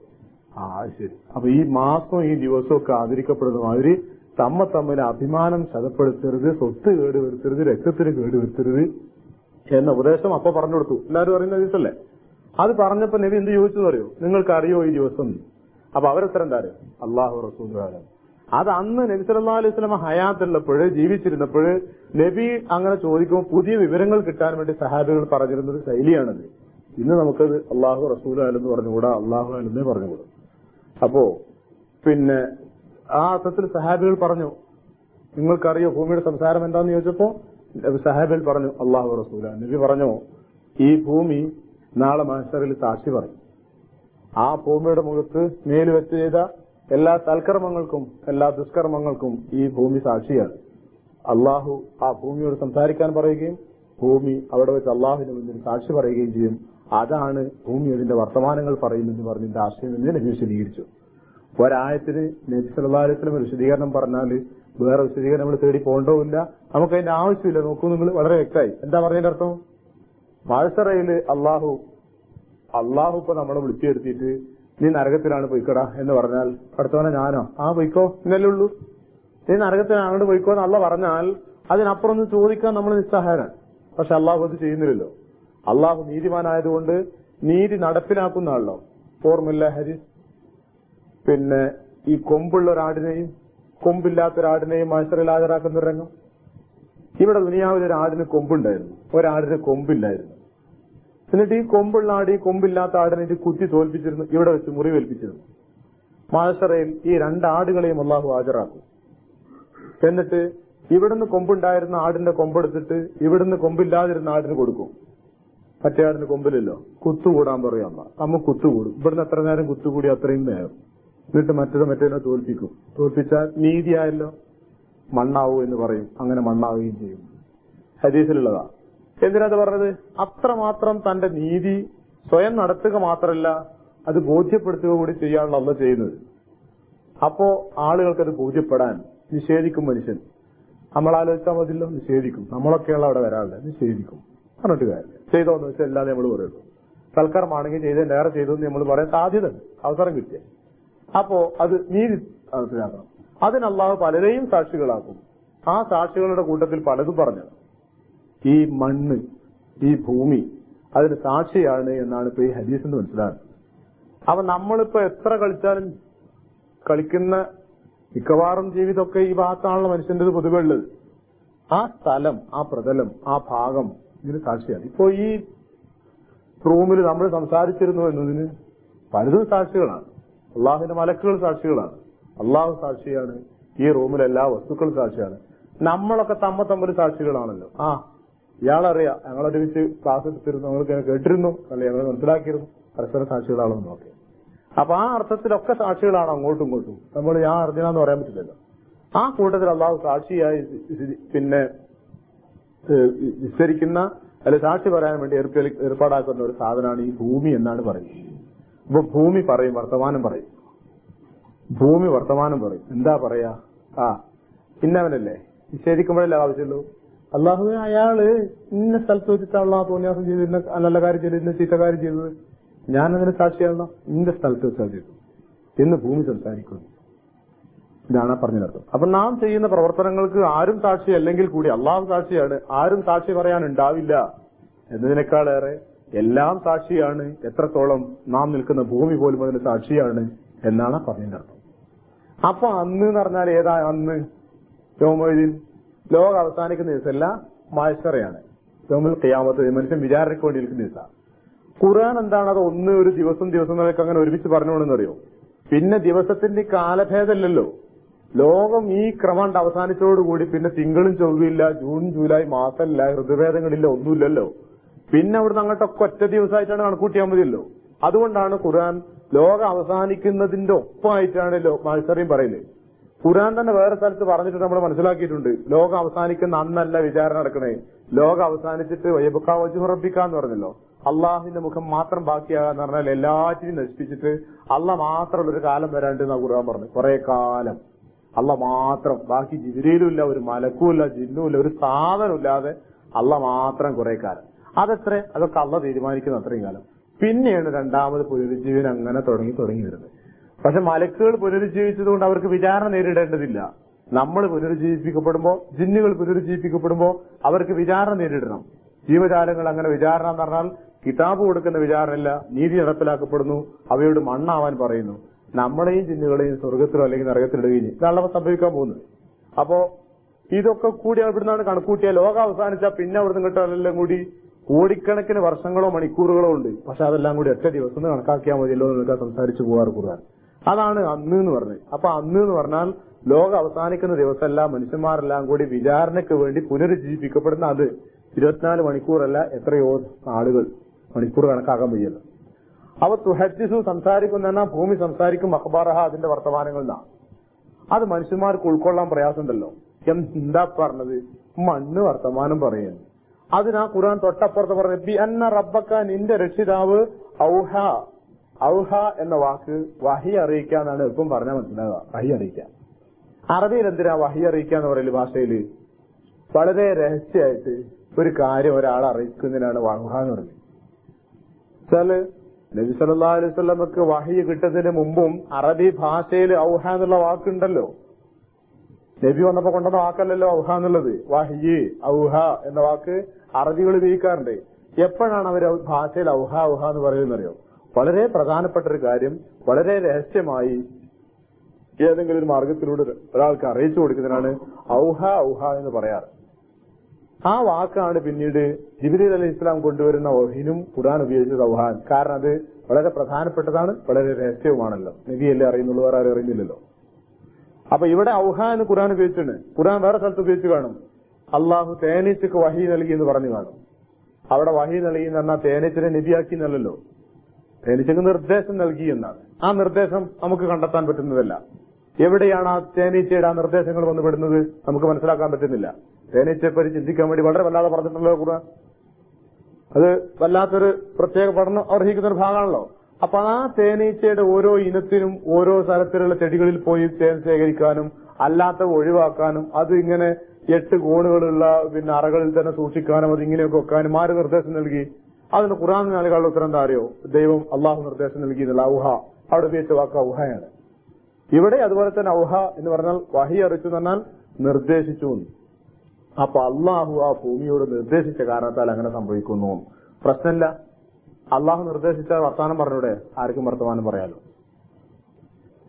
ശരി. അപ്പൊ ഈ മാസവും ഈ ദിവസവും ഒക്കെ ആദരിക്കപ്പെടുന്ന മാതിരി തമ്മിൽ അഭിമാനം ശതപ്പെടുത്തരുത്, സ്വത്ത് കേടുവരുത്തരുത്, രക്തത്തിന് കേടുവരുത്തരുത് എന്ന ഉപദേശം അപ്പൊ പറഞ്ഞു കൊടുത്തു. എല്ലാവരും അറിയുന്ന ദിവസമല്ലേ? അത് പറഞ്ഞപ്പോ നബി എന്ത് ചോദിച്ചു പറയോ? നിങ്ങൾക്ക് അറിയോ ഈ ദിവസം? അപ്പൊ അവരെത്തരം എന്താ? അള്ളാഹു റസൂലുഹു ആലം. അത് അന്ന് നബി സല്ലല്ലാഹു അലൈഹി വസല്ലം ഹയാത്തുള്ളപ്പോൾ, ജീവിച്ചിരുന്നപ്പോൾ നബി അങ്ങനെ ചോദിക്കുമ്പോൾ പുതിയ വിവരങ്ങൾ കിട്ടാൻ വേണ്ടി സഹാബികൾ പറഞ്ഞിരുന്നത് ശൈലിയാണത്. ഇന്ന് നമുക്കത് അള്ളാഹു റസൂലുഹു ആലം എന്ന് പറഞ്ഞുകൂടാ, അള്ളാഹു ആലം എന്നേ പറഞ്ഞുകൂടാ. അപ്പോ പിന്നെ ആ അർത്ഥത്തിൽ സഹാബികൾ പറഞ്ഞു, നിങ്ങൾക്കറിയോ ഭൂമിയുടെ സംസാരം എന്താന്ന് ചോദിച്ചപ്പോ സഹാബികൾ പറഞ്ഞു അള്ളാഹു റസൂല. നബി പറഞ്ഞു, ഈ ഭൂമി നാളെ മഹ്ശറിൽ സാക്ഷി പറയും. ആ ഭൂമിയുടെ മുഖത്ത് മേൽ വെച്ച് ചെയ്ത എല്ലാ സൽക്കർമ്മങ്ങൾക്കും എല്ലാ ദുഷ്കർമ്മങ്ങൾക്കും ഈ ഭൂമി സാക്ഷിയാണ്. അള്ളാഹു ആ ഭൂമിയോട് സംസാരിക്കാൻ പറയുകയും ഭൂമി അവിടെ വെച്ച് അള്ളാഹുവിന് മുന്നിൽ സാക്ഷി പറയുകയും ചെയ്യും. അതാണ് ഭൂമി അതിന്റെ വർത്തമാനങ്ങൾ പറയുമെന്ന് പറഞ്ഞ് ഇതിന്റെ ആശയം എന്ന് നബി വിശദീകരിച്ചു. ഒരായത്തിന് നബി സല്ലല്ലാഹു അലൈഹി വസല്ലം വിശദീകരണം പറഞ്ഞാൽ വേറെ വിശദീകരണം നമ്മൾ തേടി പോകേണ്ടതുമില്ല, നമുക്കതിന്റെ ആവശ്യമില്ല. നോക്കൂ നിങ്ങൾ, വളരെ വ്യക്തമായി. എന്താ പറഞ്ഞതിന്റെ അർത്ഥം? മഹ്ശറയില് അള്ളാഹു ഇപ്പൊ നമ്മളെ വിളിച്ചു വരുത്തിയിട്ട് നീ നരകത്തിലാണ് പോയിക്കടാ എന്ന് പറഞ്ഞാൽ അടുത്തവനെ ഞാനോ പോയിക്കോ എന്നല്ലേ ഉള്ളൂ. നീ നരകത്തിലാണ് അങ്ങോട്ട് പോയിക്കോ എന്നല്ല പറഞ്ഞാൽ അതിനപ്പുറം ഒന്ന് ചോദിക്കാൻ നമ്മൾ നിസ്സഹായനാണ്. പക്ഷെ അള്ളാഹു അത് ചെയ്യുന്നില്ലല്ലോ. അള്ളാഹു നീതിമാനായതുകൊണ്ട് നീതി നടപ്പിലാക്കുന്നതാണല്ലോ. ഓർമ്മയില്ല ഹരീസ്? പിന്നെ ഈ കൊമ്പുള്ള ഒരാടിനെയും കൊമ്പില്ലാത്തൊരാടിനെയും മത്സരയിൽ ഹാജരാക്കുന്ന ഒരു രംഗം. ഇവിടെ ദുനിയാവിൽ ഒരു ആടിന് കൊമ്പുണ്ടായിരുന്നു, ഒരാടിന് കൊമ്പില്ലായിരുന്നു. എന്നിട്ട് ഈ കൊമ്പുള്ള ആട് ഈ കൊമ്പില്ലാത്ത ആടിനെ കുത്തി തോൽപ്പിച്ചിരുന്നു, ഇവിടെ വെച്ച് മുറിവേൽപ്പിച്ചിരുന്നു. മഹ്ശറയിൽ ഈ രണ്ടാടുകളെയും അള്ളാഹു ഹാജരാക്കും. എന്നിട്ട് ഇവിടുന്ന് കൊമ്പുണ്ടായിരുന്ന ആടിന്റെ കൊമ്പെടുത്തിട്ട് ഇവിടുന്ന് കൊമ്പില്ലാതിരുന്ന ആടിന് കൊടുക്കും. മറ്റേ ആടിന് കൊമ്പിലല്ലോ, കുത്തുകൂടാൻ പറയാം. നമ്മ കുത്തുകൂടും. ഇവിടുന്ന് എത്ര നേരം കുത്തുകൂടി അത്രയും നേരം. എന്നിട്ട് മറ്റേനെ തോൽപ്പിക്കും. തോൽപ്പിച്ചാൽ നീതിയായല്ലോ, മണ്ണാവൂ എന്ന് പറയും. അങ്ങനെ മണ്ണാവുകയും ചെയ്യും. ഹദീസിലുള്ളതാ. എന്തിനാത് പറഞ്ഞത്? അത്രമാത്രം തന്റെ നീതി സ്വയം നടത്തുക മാത്രമല്ല, അത് ബോധ്യപ്പെടുത്തുക കൂടി ചെയ്യാനുള്ള അള്ളാഹ് ചെയ്യുന്നത്. അപ്പോ ആളുകൾക്കത് ബോധ്യപ്പെടാൻ നിഷേധിക്കും മനുഷ്യൻ. നമ്മൾ ആലോചിച്ചാൽ മതിയല്ലോ, നിഷേധിക്കും. നമ്മളൊക്കെയുള്ള അവിടെ വരാറുണ്ട്, നിഷേധിക്കും. പറഞ്ഞിട്ട് കാര്യമില്ല. ചെയ്തോന്ന് വെച്ചാൽ എല്ലാതെ നമ്മൾ പറയുള്ളൂ. സൽക്കർമാണെങ്കിൽ ചെയ്തതിന് നേരെ ചെയ്തോന്ന് നമ്മൾ പറയാൻ സാധ്യത അവസരം കിട്ടിയ. അപ്പോ അത് നീതി മനസ്സിലാക്കണം. അതിന് അള്ളാഹു പലരെയും സാക്ഷികളാക്കും. ആ സാക്ഷികളുടെ കൂട്ടത്തിൽ പലതും പറഞ്ഞത് ഈ മണ്ണ്, ഈ ഭൂമി അതിന് സാക്ഷിയാണ് എന്നാണ് ഇപ്പൊ ഈ ഹദീസിന് മനസ്സിലാകുന്നത്. അപ്പൊ നമ്മളിപ്പോ എത്ര കളിച്ചാലും കളിക്കുന്ന മിക്കവാറും ജീവിതമൊക്കെ ഈ ഭാഗത്താണല്ലോ മനുഷ്യന്റെ പൊതുവെ ഉള്ളത്. ആ സ്ഥലം, ആ പ്രതലം, ആ ഭാഗം ഇതിന് സാക്ഷിയാണ്. ഇപ്പോ ഈ റൂമിൽ നമ്മൾ സംസാരിച്ചിരുന്നു എന്നതിന് പലതും സാക്ഷികളാണ്. അള്ളാഹുവിന്റെ മലക്കുകൾ സാക്ഷികളാണ്, അള്ളാഹു സാക്ഷിയാണ്, ഈ റൂമിലെ എല്ലാ വസ്തുക്കളും സാക്ഷിയാണ്. നമ്മളൊക്കെ തമ്മിൽ സാക്ഷികളാണല്ലോ. ഇയാളറിയാം, ഞങ്ങളൊരുമിച്ച് ക്ലാസ് എടുത്തിരുന്നു, ഞങ്ങൾ കേട്ടിരുന്നു, അല്ലെ ഞങ്ങൾ മനസ്സിലാക്കിയിരുന്നു, പരസ്പര സാക്ഷികളാണെന്ന് നോക്കി. അപ്പൊ ആ അർത്ഥത്തിലൊക്കെ സാക്ഷികളാണ് അങ്ങോട്ടും ഇങ്ങോട്ടും. നമ്മൾ ഞാൻ അറിഞ്ഞാന്ന് പറയാൻ പറ്റില്ലല്ലോ. ആ കൂട്ടത്തിൽ അള്ളാഹു സാക്ഷിയായി പിന്നെ വിസ്തരിക്കുന്ന അല്ലെ സാക്ഷി പറയാൻ വേണ്ടി ഏർപ്പാടാക്കുന്ന ഒരു സാധനമാണ് ഈ ഭൂമി എന്നാണ് പറയുന്നത്. ഇപ്പൊ ഭൂമി പറയും, വർത്തമാനം പറയും. ഭൂമി വർത്തമാനം പറയും. എന്താ പറയാ? ഇന്നവനല്ലേ നിഷേധിക്കുമ്പോഴല്ലേ ആവശ്യമുള്ളൂ. അള്ളാഹുവെ അയാള് ഇന്ന സ്ഥലത്ത് വെച്ചിട്ടാണല്ലോ തോന്നിയാസം ചെയ്ത്, ഇന്ന നല്ല കാര്യം ചെയ്ത്, ഇന്ന ചീത്ത കാര്യം ചെയ്തത്, ഞാനതിന് സാക്ഷിയാണല്ലോ, ഇന്ന സ്ഥലത്ത് വെച്ചാൽ ചെയ്തു എന്ന് ഭൂമി സംസാരിക്കുന്നു. ഇതാണ് പറഞ്ഞിടത്ത്. അപ്പൊ നാം ചെയ്യുന്ന പ്രവർത്തനങ്ങൾക്ക് ആരും സാക്ഷി അല്ലെങ്കിൽ കൂടി അള്ളാഹു സാക്ഷിയാണ്. ആരും സാക്ഷി പറയാനുണ്ടാവില്ല എന്നതിനേക്കാളേറെ എല്ലാം സാക്ഷിയാണ്. എത്രത്തോളം നാം നിൽക്കുന്ന ഭൂമി പോലും അതിന് സാക്ഷിയാണ് എന്നാണ് പറഞ്ഞിടത്ത്. അപ്പൊ അന്ന് എന്ന് പറഞ്ഞാൽ ഏതാ അന്ന്? യൗമുദ്ദീൻ, ലോകം അവസാനിക്കുന്ന ദിവസമല്ല, മഹ്ശറയാണ്. യൗമുൽ ഖിയാമത്ത്, മനുഷ്യൻ വിചാരണയ്ക്ക് വേണ്ടി ഇരിക്കുന്ന ദിവസമാണ്. ഖുർആൻ എന്താണ് അത് ഒരു ദിവസം എന്നൊക്കെ അങ്ങനെ ഒരുമിച്ച് പറഞ്ഞുകൊണ്ടെന്നറിയോ? പിന്നെ ദിവസത്തിന്റെ കാലഭേദമല്ലല്ലോ. ലോകം ഈ ക്രമം അവസാനിച്ചതോടുകൂടി പിന്നെ തിങ്കളും ചൊവ്വയില്ല, ജൂൺ ജൂലൈ മാസമില്ല, ഋതുഭേദങ്ങളില്ല, ഒന്നുമില്ലല്ലോ. പിന്നെ അവിടുന്ന് അങ്ങോട്ടൊക്കെ ഒറ്റ ദിവസമായിട്ടാണ് കണക്കൂട്ടിയാൽ മതിയല്ലോ. അതുകൊണ്ടാണ് ഖുർആൻ ലോകം അവസാനിക്കുന്നതിന്റെ ഒപ്പമായിട്ടാണ് മഹ്ശറയും പറയുന്നത്. ഖുർആൻ തന്നെ വേറെ സ്ഥലത്ത് പറഞ്ഞിട്ട് നമ്മൾ മനസ്സിലാക്കിയിട്ടുണ്ട്, ലോകം അവസാനിക്കുന്ന അന്നല്ല വിചാരണ നടക്കണേ. ലോകം അവസാനിച്ചിട്ട് വയബുക്കാ വജ്ഹു റബ്ബിക എന്ന് പറഞ്ഞല്ലോ. അള്ളാഹുവിന്റെ മുഖം മാത്രം ബാക്കിയാകാന്ന് പറഞ്ഞാൽ എല്ലാറ്റിനും നശിപ്പിച്ചിട്ട് അള്ളാഹ് മാത്രമുള്ള ഒരു കാലം വരാണ്ട് എന്നാ ഖുർആൻ പറഞ്ഞു. കുറെ കാലം അള്ളാഹ് മാത്രം, ബാക്കി ജിബ്രീലും ഇല്ല, ഒരു മലക്കും ഇല്ല, ജിന്നും ഇല്ല, ഒരു സാധനം ഇല്ലാതെ അള്ളാഹ് മാത്രം കുറെ കാലം. അതൊക്കെ അള്ളാഹ് തീരുമാനിക്കുന്ന അത്രയും കാലം. പിന്നെയാണ് രണ്ടാമത് പുനരുജ്ജീവൻ അങ്ങനെ തുടങ്ങി വരുന്നത്. പക്ഷെ മലക്കുകൾ പുനരുജ്ജീവിച്ചതുകൊണ്ട് അവർക്ക് വിചാരണ നേരിടേണ്ടതില്ല. നമ്മൾ പുനരുജ്ജീവിപ്പിക്കപ്പെടുമ്പോ, ജിന്നുകൾ പുനരുജ്ജീവിപ്പിക്കപ്പെടുമ്പോ അവർക്ക് വിചാരണ നേരിടണം. ജീവജാലങ്ങൾ അങ്ങനെ വിചാരണ എന്ന് പറഞ്ഞാൽ കിതാബ് കൊടുക്കുന്ന വിചാരണയില്ല, നീതി നടപ്പിലാക്കപ്പെടുന്നു, അവയോട് മണ്ണാവാൻ പറയുന്നു. നമ്മളെയും ജിന്നുകളെയും സ്വർഗത്തിലോ അല്ലെങ്കിൽ നരകത്തിലിടുകയും ഇതാണ് സംഭവിക്കാൻ പോകുന്നത്. അപ്പോ ഇതൊക്കെ കൂടി അവിടുന്നാണ് കണക്കൂട്ടിയ ലോകം അവസാനിച്ചാൽ പിന്നെ അവിടുന്ന് കിട്ടാനെല്ലാം കൂടി കോടിക്കണക്കിന് വർഷങ്ങളോ മണിക്കൂറുകളോ ഉണ്ട്. പക്ഷെ അതെല്ലാം കൂടി ഒറ്റ ദിവസം കണക്കാക്കിയാൽ മതിയല്ലോ എന്നൊക്കെ സംസാരിച്ചു പോകാറ് ഖുർആൻ. അതാണ് അന്ന് എന്ന് പറഞ്ഞത്. അപ്പൊ അന്ന് എന്ന് പറഞ്ഞാൽ ലോകം അവസാനിക്കുന്ന ദിവസമല്ല, മനുഷ്യന്മാരെല്ലാം കൂടി വിചാരണയ്ക്ക് വേണ്ടി പുനരുജ്ജീവിപ്പിക്കപ്പെടുന്ന അത് 24 മണിക്കൂറല്ല, എത്രയോ ആളുകൾ മണിക്കൂർ കണക്കാക്കാൻ വയ്യല്ലോ. അവ തുഹദ്ദിസു സംസാരിക്കുന്ന ഭൂമി സംസാരിക്കും, അഖ്ബാറഹ അതിന്റെ വർത്തമാനങ്ങൾ എന്നാ. അത് മനുഷ്യന്മാർക്ക് ഉൾക്കൊള്ളാൻ പ്രയാസമുണ്ടല്ലോ. എന്താ പറഞ്ഞത്? മണ്ണ് വർത്തമാനം പറയുന്നു. അതിനാ ഖുർആൻ തൊട്ടപ്പുറത്ത് പറഞ്ഞു, ബി അന്ന റബ്ബക, നിന്റെ രക്ഷിതാവ്, ഔഹ എന്ന വാക്ക് വഹി അറിയിക്കാന്നാണ് എളുപ്പം പറഞ്ഞാൽ മനസ്സിലാവുക. വഹി അറിയിക്കാൻ. അറബിയിൽ എന്തിനാ വഹി അറിയിക്കാന്ന് പറയല് ഭാഷയില്? വളരെ രഹസ്യമായിട്ട് ഒരു കാര്യം ഒരാളെ അറിയിക്കുന്നതിനാണ് വഹ എന്ന് പറയുന്നത്. വെച്ചാല് നബി സല്ലല്ലാഹു അലൈഹി വസല്ലമക്ക് വഹി കിട്ടുന്നതിന് മുമ്പും അറബി ഭാഷയിൽ ഔഹ എന്നുള്ള വാക്കുണ്ടല്ലോ. നബി വന്നപ്പോ കൊണ്ടുവന്ന വാക്കല്ലല്ലോ ഔഹ എന്നുള്ളത്. വഹി ഔഹ എന്ന വാക്ക് അറബികൾ ഉപയോഗിക്കാറുണ്ട്. എപ്പോഴാണ് അവർ ഭാഷയിൽ ഔഹ ഔഹ എന്ന് പറയുന്നറിയോ? വളരെ പ്രധാനപ്പെട്ട ഒരു കാര്യം വളരെ രഹസ്യമായി ഏതെങ്കിലും ഒരു മാർഗത്തിലൂടെ ഒരാൾക്ക് അറിയിച്ചു കൊടുക്കുന്നതിനാണ് ഔഹ ഔഹ എന്ന് പറയാറ്. ആ വാക്കാണ് പിന്നീട് ജിബ്രീൽ അലൈഹി ഇസ്ലാം കൊണ്ടുവരുന്ന വഹിനും ഖുർആൻ ഉപയോഗിച്ചത് ഔഹാൻ. കാരണം അത് വളരെ പ്രധാനപ്പെട്ടതാണ്, വളരെ രഹസ്യവുമാണല്ലോ. നബിയല്ലേ അറിയുന്നുള്ളൂ, വേറെ ആരും അറിയുന്നില്ലല്ലോ. അപ്പൊ ഇവിടെ ഔഹ എന്ന് ഖുർആൻ ഉപയോഗിച്ചിട്ടുണ്ട്. ഖുർആൻ വേറെ സ്ഥലത്ത് ഉപയോഗിച്ച് കാണും. അള്ളാഹു തേനീച്ചക്ക് വഹി നൽകി എന്ന് പറഞ്ഞു കാണും. അവിടെ വഹി നൽകി എന്ന് പറഞ്ഞാൽ തേനീച്ചനെ നബിയാക്കി എന്നല്ലോ, തേനീച്ചക്ക് നിർദ്ദേശം നൽകി എന്നാണ്. ആ നിർദ്ദേശം നമുക്ക് കണ്ടെത്താൻ പറ്റുന്നതല്ല. എവിടെയാണ് ആ തേനീച്ചയുടെ ആ നിർദ്ദേശങ്ങൾ വന്നുപെടുന്നത് നമുക്ക് മനസ്സിലാക്കാൻ പറ്റുന്നില്ല. തേനീച്ചയെപ്പറ്റി ചിന്തിക്കാൻ വേണ്ടി വളരെ വല്ലാതെ പറഞ്ഞിട്ടുണ്ടല്ലോ ഖുർആൻ. അത് വല്ലാത്തൊരു പ്രത്യേക പഠനം അർഹിക്കുന്ന ഒരു ഭാഗമാണല്ലോ. അപ്പൊ ആ തേനീച്ചയുടെ ഓരോ ഇനത്തിനും ഓരോ സ്ഥലത്തിലുള്ള ചെടികളിൽ പോയി തേൻ ശേഖരിക്കാനും അല്ലാത്തവ ഒഴിവാക്കാനും അത് ഇങ്ങനെ 8 കോണുകളുള്ള അറകളിൽ തന്നെ സൂക്ഷിക്കാനും അത് ഇങ്ങനെയൊക്കെ വെക്കാനും ആര് നിർദ്ദേശം നൽകി? അതിന് ഖുർആൻ നൽകാനുള്ള ഉത്തരം എന്താ അറിയോ? ദൈവം അള്ളാഹു നിർദ്ദേശം നൽകിയതല്ല ഔഹ. അവിടെ ഉപയോഗിച്ച വാക്ക് ഔഹയാണ്. ഇവിടെ അതുപോലെ തന്നെ ഔഹ എന്ന് പറഞ്ഞാൽ വഹി അറിയിച്ചു എന്ന് പറഞ്ഞാൽ നിർദ്ദേശിച്ചു. അപ്പൊ അള്ളാഹു ആ ഭൂമിയോട് നിർദ്ദേശിച്ച കാരണത്താൽ അങ്ങനെ സംഭവിക്കുന്നു. പ്രശ്നമില്ല. അള്ളാഹു നിർദ്ദേശിച്ച വർത്താനം പറഞ്ഞൂടെ? ആർക്കും വർത്തമാനം പറയാലോ.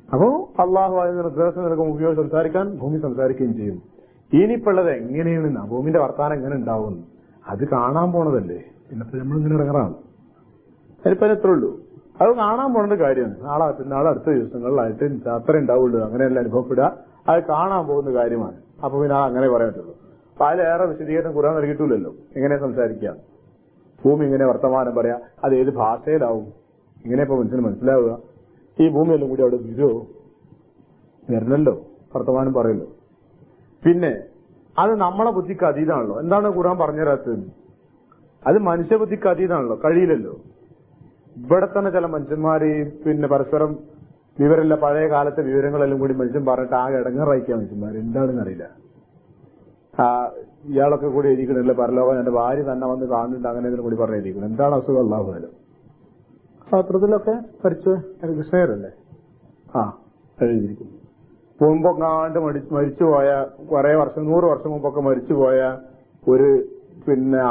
അപ്പോ അള്ളാഹു അതിന് നിർദ്ദേശം നൽകും ഭൂമിയോട് സംസാരിക്കാൻ, ഭൂമി സംസാരിക്കുകയും ചെയ്യും. ഇനിയിപ്പുള്ളത് എങ്ങനെയാണ് ഭൂമിന്റെ വർത്താനം എങ്ങനെ ഉണ്ടാവും അത് കാണാൻ പോണതല്ലേ. പിന്നത്തെ നമ്മളിങ്ങനെ ഇറങ്ങാറാണ്. അതിനിപ്പോ എത്ര ഉള്ളൂ, അത് കാണാൻ പോണത് കാര്യമാണ്. നാളെ അടുത്ത ദിവസങ്ങളിലായിട്ട് അത്ര ഉണ്ടാവുള്ളൂ, അങ്ങനെയല്ല അനുഭവപ്പെടുക. അത് കാണാൻ പോകുന്ന കാര്യമാണ്. അപ്പൊ പിന്നെ അങ്ങനെ പറയാൻ പറ്റുള്ളൂ. അപ്പൊ അതിലേറെ വിശദീകരണം ഖുർആൻ നൽകിയിട്ടില്ലല്ലോ. എങ്ങനെ സംസാരിക്കാം, ഭൂമി ഇങ്ങനെ വർത്തമാനം പറയാ, അത് ഏത് ഭാഷയിലാവും, ഇങ്ങനെ ഇപ്പൊ മനുഷ്യന് മനസ്സിലാവുക? ഈ ഭൂമിയെല്ലാം കൂടി അവിടെ വരുമോ? വരണല്ലോ, വർത്തമാനം പറയല്ലോ. പിന്നെ അത് നമ്മളെ ബുദ്ധിക്ക് അതീതാണല്ലോ. എന്താണ് ഖുർആൻ പറഞ്ഞു തരാത്തത്? അത് മനുഷ്യബുദ്ധിക്ക് അതീതാണല്ലോ, കഴിയില്ലല്ലോ. ഇവിടെ തന്നെ ചില മനുഷ്യന്മാര് പരസ്പരം വിവരമില്ല, പഴയ കാലത്തെ വിവരങ്ങളെല്ലാം കൂടി മനുഷ്യൻ പറഞ്ഞിട്ട് ആകെ ഇടങ്ങാറായിക്കാ മനുഷ്യന്മാർ. എന്താണെന്ന് അറിയില്ല. ഇയാളൊക്കെ കൂടി എഴുതിക്കണല്ലേ പരലോകം എന്റെ ഭാര്യ തന്നെ വന്ന് കാണുന്നുണ്ട്, അങ്ങനെ ഇതിനും കൂടി പറഞ്ഞിരിക്കണം. എന്താണ് അസുഖം അല്ലാഹുവല്ലോ. പത്രത്തിലൊക്കെ പരിച്ചു കൃഷ്ണയരല്ലേ എഴുതിയിരിക്കുന്നു. മുമ്പൊക്കാണ്ട് മരിച്ചുപോയ കുറെ വർഷം 100 വർഷം മുമ്പൊക്കെ മരിച്ചുപോയ ഒരു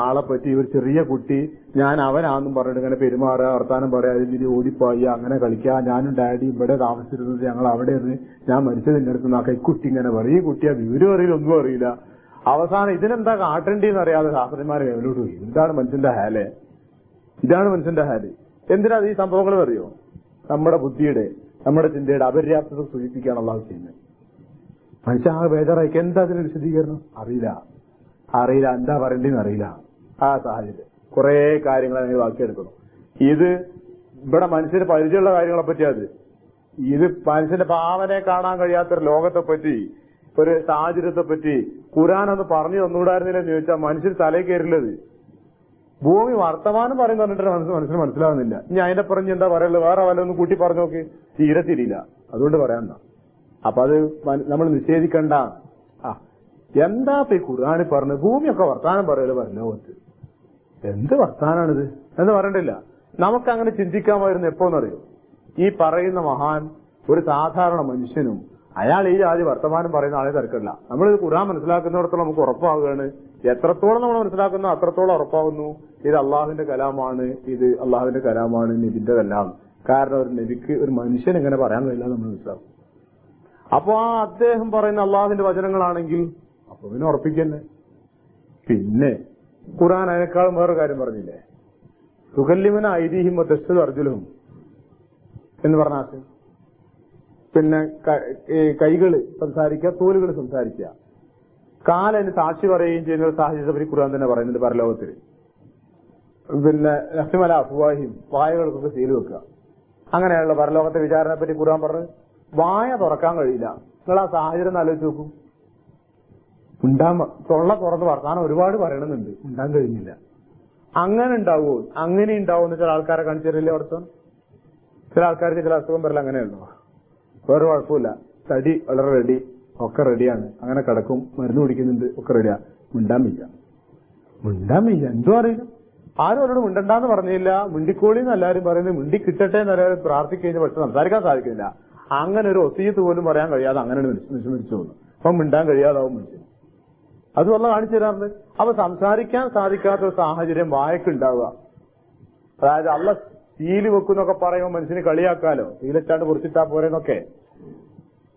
ആളെ പറ്റി ഒരു ചെറിയ കുട്ടി ഞാൻ അവനാന്നും പറഞ്ഞിട്ട് ഇങ്ങനെ പെരുമാറുക, വർത്താനം പറയാ, ഇതിന് ഓടിപ്പോയി അങ്ങനെ കളിക്കുക, ഞാനും ഡാഡി ഇവിടെ താമസിച്ചിരുന്നത്, ഞങ്ങൾ അവിടെ ഇരുന്ന് ഞാൻ മരിച്ചതിന്റെ അടുത്ത് നോക്കാം. ഈ കുട്ടി ഇങ്ങനെ പറയും. ഈ കുട്ടിയെ വിവരം അറിയില്ല, ഒന്നും അറിയില്ല. അവസാനം ഇതിനെന്താ കാട്ടേണ്ടിന്ന് അറിയാതെ ശാസ്ത്രന്മാരെ മേലോട്ട് പോയി. എന്താണ് മനുഷ്യന്റെ ഹാല്? ഇതാണ് മനുഷ്യന്റെ ഹാല്. എന്തിനാ ഈ സംഭവങ്ങൾ അറിയോ? നമ്മുടെ ബുദ്ധിയുടെ നമ്മുടെ ചിന്തയുടെ അപര്യാപ്തത സൂചിപ്പിക്കുകയാണ് അള്ളാഹു ചെയ്യുന്നത്. മനുഷ്യ ആ ബേജാറായിക്ക് എന്താ അതിന് വിശദീകരണം അറിയില്ല, എന്താ പറയേണ്ടതെന്ന് അറിയില്ല. ആ സാഹചര്യം കുറെ കാര്യങ്ങൾ അങ്ങനെ ബാക്കിയെടുക്കണം. ഇത് ഇവിടെ മനുഷ്യന് പരിചയമുള്ള കാര്യങ്ങളെ പറ്റിയത്. ഇത് മനുഷ്യന്റെ ഭാവനയെ കാണാൻ കഴിയാത്തൊരു ലോകത്തെ പറ്റി, ഒരു സാഹചര്യത്തെ പറ്റി ഖുർആൻ ഒന്ന് പറഞ്ഞു തന്നുകൂടായിരുന്നില്ലെന്ന് ചോദിച്ചാൽ മനുഷ്യർ തലയിൽ കയറില്ലത്. ഭൂമി വർത്തമാനം പറയുന്ന പറഞ്ഞിട്ട് മനുഷ്യന് മനസ്സിലാവുന്നില്ല. ഇനി അതിന്റെ പറഞ്ഞ് എന്താ പറയുള്ളത്? വേറെ വല്ലതൊന്നും കൂട്ടി പറഞ്ഞു നോക്കി, തീരെ തിരിയില്ല. അതുകൊണ്ട് പറയാന്ന. അപ്പൊ അത് നമ്മൾ നിഷേധിക്കണ്ട. എന്താ ഈ ഖുർആൻ പറഞ്ഞത്? ഭൂമിയൊക്കെ വർത്താനം പറയല്ലോ ലോകത്ത്. എന്ത് വർത്താനാണിത് എന്ന് പറയണ്ടില്ല. നമുക്കങ്ങനെ ചിന്തിക്കാമായിരുന്നു. എപ്പോന്നറിയോ? ഈ പറയുന്ന മഹാൻ ഒരു സാധാരണ മനുഷ്യനും അയാൾ ഈ ആദ്യം വർത്തമാനം പറയുന്ന ആളെ തിരക്കില്ല. നമ്മൾ ഖുർആൻ മനസ്സിലാക്കുന്നിടത്തോളം നമുക്ക് ഉറപ്പാവുകയാണ്. എത്രത്തോളം നമ്മൾ മനസ്സിലാക്കുന്നു അത്രത്തോളം ഉറപ്പാവുന്നു ഇത് അള്ളാഹുവിന്റെ കലാമാണ്, ഇത് അള്ളാഹുവിന്റെ കലാമാണ്, നബിന്റെ കലാം. കാരണം ഒരു നബിക്ക് ഒരു മനുഷ്യൻ എങ്ങനെ പറയാൻ കഴിയില്ല നമ്മൾ മനസ്സിലാക്കും. അപ്പൊ ആ അദ്ദേഹം പറയുന്ന അള്ളാഹുവിന്റെ വചനങ്ങളാണെങ്കിൽ അപ്പൊ പിന്നെ ഉറപ്പിക്കന്നെ. പിന്നെ ഖുർആൻ അതിനേക്കാളും വേറെ കാര്യം പറഞ്ഞില്ലേ? സുഖല്യമിന ഐതിഹ്യം തെസ്റ്റ് അർജുലവും എന്ന് പറഞ്ഞ ആശയം. പിന്നെ കൈകള് സംസാരിക്കുക, തോലുകൾ സംസാരിക്കുക, കാലന് സാക്ഷി പറയുകയും ചെയ്യുന്ന ഒരു സാഹചര്യത്തെ പറ്റി ഖുർആൻ തന്നെ പറയുന്നുണ്ട് പരലോകത്തിൽ. പിന്നെ നഫ്സിമല അഫ്വാഹിം, വായകൾക്കൊക്കെ സീല് വെക്കുക. അങ്ങനെയുള്ള പരലോകത്തെ വിചാരണയെ പറ്റി ഖുർആൻ പറഞ്ഞു വായ തുറക്കാൻ കഴിയില്ല. നിങ്ങൾ ആ സാഹചര്യം ആലോചിച്ച് നോക്കൂ. തൊള്ള തുറന്ന് വർത്താനം ഒരുപാട് പറയണമെന്നുണ്ട്, ഉണ്ടാൻ കഴിഞ്ഞില്ല. അങ്ങനെ ഉണ്ടാവുമോ? അങ്ങനെ ഉണ്ടാവുമെന്ന് ചില ആൾക്കാരെ കാണിച്ചു തരില്ലേ വർഷം? ചില ആൾക്കാർക്ക് ചില അസുഖം വരില്ല. അങ്ങനെയുണ്ടോ? വേറെ കുഴപ്പമില്ല, തടി വളരെ റെഡി, ഒക്കെ റെഡിയാണ്, അങ്ങനെ കിടക്കും, മരുന്ന് കുടിക്കുന്നുണ്ട്, ഒക്കെ റെഡിയാ. മിണ്ടാൻ വയ്യ, എന്തോ അറിയില്ല. ആരും അവരോട് മിണ്ടണ്ടെന്ന് പറഞ്ഞില്ല. മിണ്ടിക്കോളിന്ന് എല്ലാവരും പറയുന്നത്, മിണ്ടി കിട്ടട്ടെ എന്നല്ലാരും പ്രാർത്ഥിക്കഴിഞ്ഞ പക്ഷെ സംസാരിക്കാൻ സാധിക്കില്ല. അങ്ങനെ ഒരു ഒസീയത്ത് പോലും പറയാൻ കഴിയാതെ അങ്ങനെ മനുഷ്യൻ മരിച്ചു പോകുന്നു. അപ്പം മിണ്ടാൻ കഴിയാതാവും മനുഷ്യൻ. അത് വല്ല കാണിച്ചു തരാറുണ്ട്. അപ്പൊ സംസാരിക്കാൻ സാധിക്കാത്ത ഒരു സാഹചര്യം വായക്കുണ്ടാവുക. അതായത് അള്ള സീല് വെക്കുന്നൊക്കെ പറയുമ്പോൾ മനുഷ്യന് കളിയാക്കാലോ, സീലച്ചാണ്ട് കുറിച്ചിട്ടാ പോരെന്നൊക്കെ.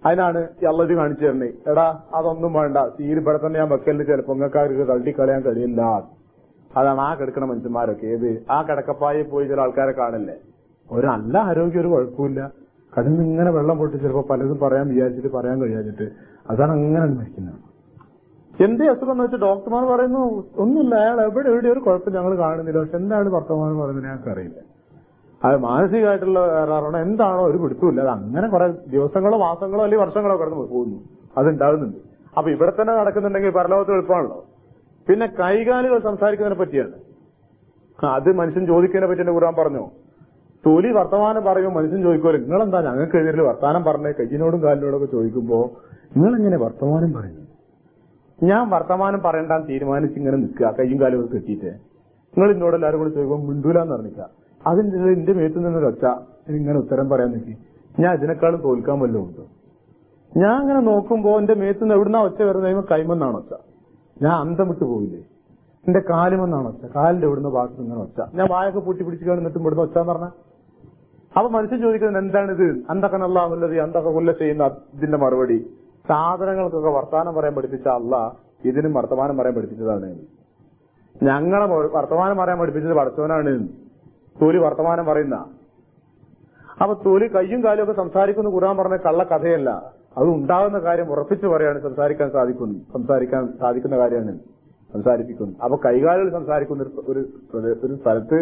അതിനാണ് അള്ളത് കാണിച്ചു തരണേ. എടാ അതൊന്നും വേണ്ട, സീൽ ഇവിടെ തന്നെ ഞാൻ വെക്കലിന് ചിലപ്പോ നിങ്ങൾക്ക് തള്ളിക്കളയാൻ കഴിയില്ല. അതാണ് ആ കിടക്കണ മനുഷ്യന്മാരൊക്കെ. ഏത് ആ കിടക്കപ്പായി പോയി ചില ആൾക്കാരെ കാണില്ലേ, ഒരു നല്ല ആരോഗ്യം, ഒരു കുഴപ്പമില്ല, കടന്ന് ഇങ്ങനെ വെള്ളം പൊട്ടി ചിലപ്പോ പലതും പറയാൻ വിചാരിച്ചിട്ട് പറയാൻ കഴിയാഞ്ഞിട്ട് അതാണ് അങ്ങനെ മരിക്കുന്നത്. എന്തേ അസുഖം എന്ന് വെച്ചാൽ ഡോക്ടർമാർ പറയുന്നു ഒന്നുമില്ല, അയാൾ എവിടെ ഒരു കുഴപ്പം ഞങ്ങൾ കാണുന്നില്ല. പക്ഷെ എന്താണ് വർത്തമാനം പറയുന്നത് ഞങ്ങൾക്ക് അറിയില്ല. അത് മാനസികമായിട്ടുള്ള കാരണം എന്താണോ ഒരു പിടുത്തമില്ല. അത് അങ്ങനെ കുറെ ദിവസങ്ങളോ മാസങ്ങളോ അല്ലെങ്കിൽ വർഷങ്ങളോ കടന്നു പോകുന്നു, അതുണ്ടാകുന്നുണ്ട്. അപ്പൊ ഇവിടെ തന്നെ നടക്കുന്നുണ്ടെങ്കിൽ പരലോകത്ത് എളുപ്പമാണല്ലോ. പിന്നെ കൈകാലുകൾ സംസാരിക്കുന്നതിനെ പറ്റിയാണ്. അത് മനുഷ്യൻ ചോദിക്കുന്നതിനെ പറ്റി എന്നെ ഖുർആൻ പറഞ്ഞു. തൊലി വർത്തമാനം പറയുമ്പോൾ മനുഷ്യൻ ചോദിക്കുമല്ലോ, നിങ്ങളെന്താ ഞങ്ങൾക്ക് എതിരിൽ വർത്തമാനം പറഞ്ഞേ, കയ്യിനോടും കാലിനോടൊക്കെ ചോദിക്കുമ്പോ നിങ്ങളെങ്ങനെ വർത്തമാനം പറയുന്നു? ഞാൻ വർത്തമാനം പറയണ്ടാന്ന് തീരുമാനിച്ച് ഇങ്ങനെ നിൽക്കുക, കയ്യും കാലും ഒക്കെ കെട്ടിയിട്ട്. നിങ്ങൾ എന്നോട് എല്ലാവരും കൂടി ചോദിക്കുമ്പോൾ മിണ്ടൂലാന്ന് പറഞ്ഞില്ല. അതിന്റെ എന്റെ മേത്ത് നിന്ന് വെച്ച ഇങ്ങനെ ഉത്തരം പറയാൻ നിൽക്കി, ഞാൻ ഇതിനേക്കാളും തോൽക്കാൻ വല്ലതും ഉണ്ടോ? ഞാൻ അങ്ങനെ നോക്കുമ്പോ എന്റെ മേത്ത് നിന്ന് എവിടുന്നാ ഒച്ച വരുന്ന കൈമെന്നാണ് ഒച്ച, ഞാൻ അന്തം വിട്ടു പോയില്ലേ. എന്റെ കാലുമെന്നാണ് ഒച്ച, കാലിന്റെ എവിടുന്ന ഭാഗത്ത് നിന്നാണ് ഒച്ച. ഞാൻ വായൊക്കെ പൂട്ടി പിടിച്ച് കിടന്നിട്ടും ഇവിടുന്ന് ഒച്ചാന്ന് പറഞ്ഞ. അപ്പൊ മനുഷ്യൻ ചോദിക്കുന്നത് എന്താണിത്? അന്തൊക്കെ നല്ലാവുള്ളത്, അന്തൊക്കെ കൊല്ല ചെയ്യുന്ന ഇതിന്റെ മറുപടി, സാധനങ്ങൾക്കൊക്കെ വർത്തമാനം പറയാൻ പഠിപ്പിച്ച അല്ല ഇതിനും വർത്തമാനം പറയാൻ പഠിപ്പിച്ചതാണ്. ഞങ്ങളെ വർത്തമാനം പറയാൻ പഠിപ്പിച്ചത് പടച്ചവനാണ്. തൊലി വർത്തമാനം പറയുന്ന. അപ്പൊ തൊലി കയ്യും കാലും ഒക്കെ സംസാരിക്കുന്ന ഖുർആൻ പറഞ്ഞ കള്ള കഥയല്ല, അത് ഉണ്ടാകുന്ന കാര്യം ഉറപ്പിച്ചു പറയാണ്. സംസാരിക്കാൻ സാധിക്കുന്ന കാര്യമാണ് സംസാരിപ്പിക്കുന്നു. അപ്പൊ കൈകാലുകൾ സംസാരിക്കുന്ന ഒരു സ്ഥലത്ത്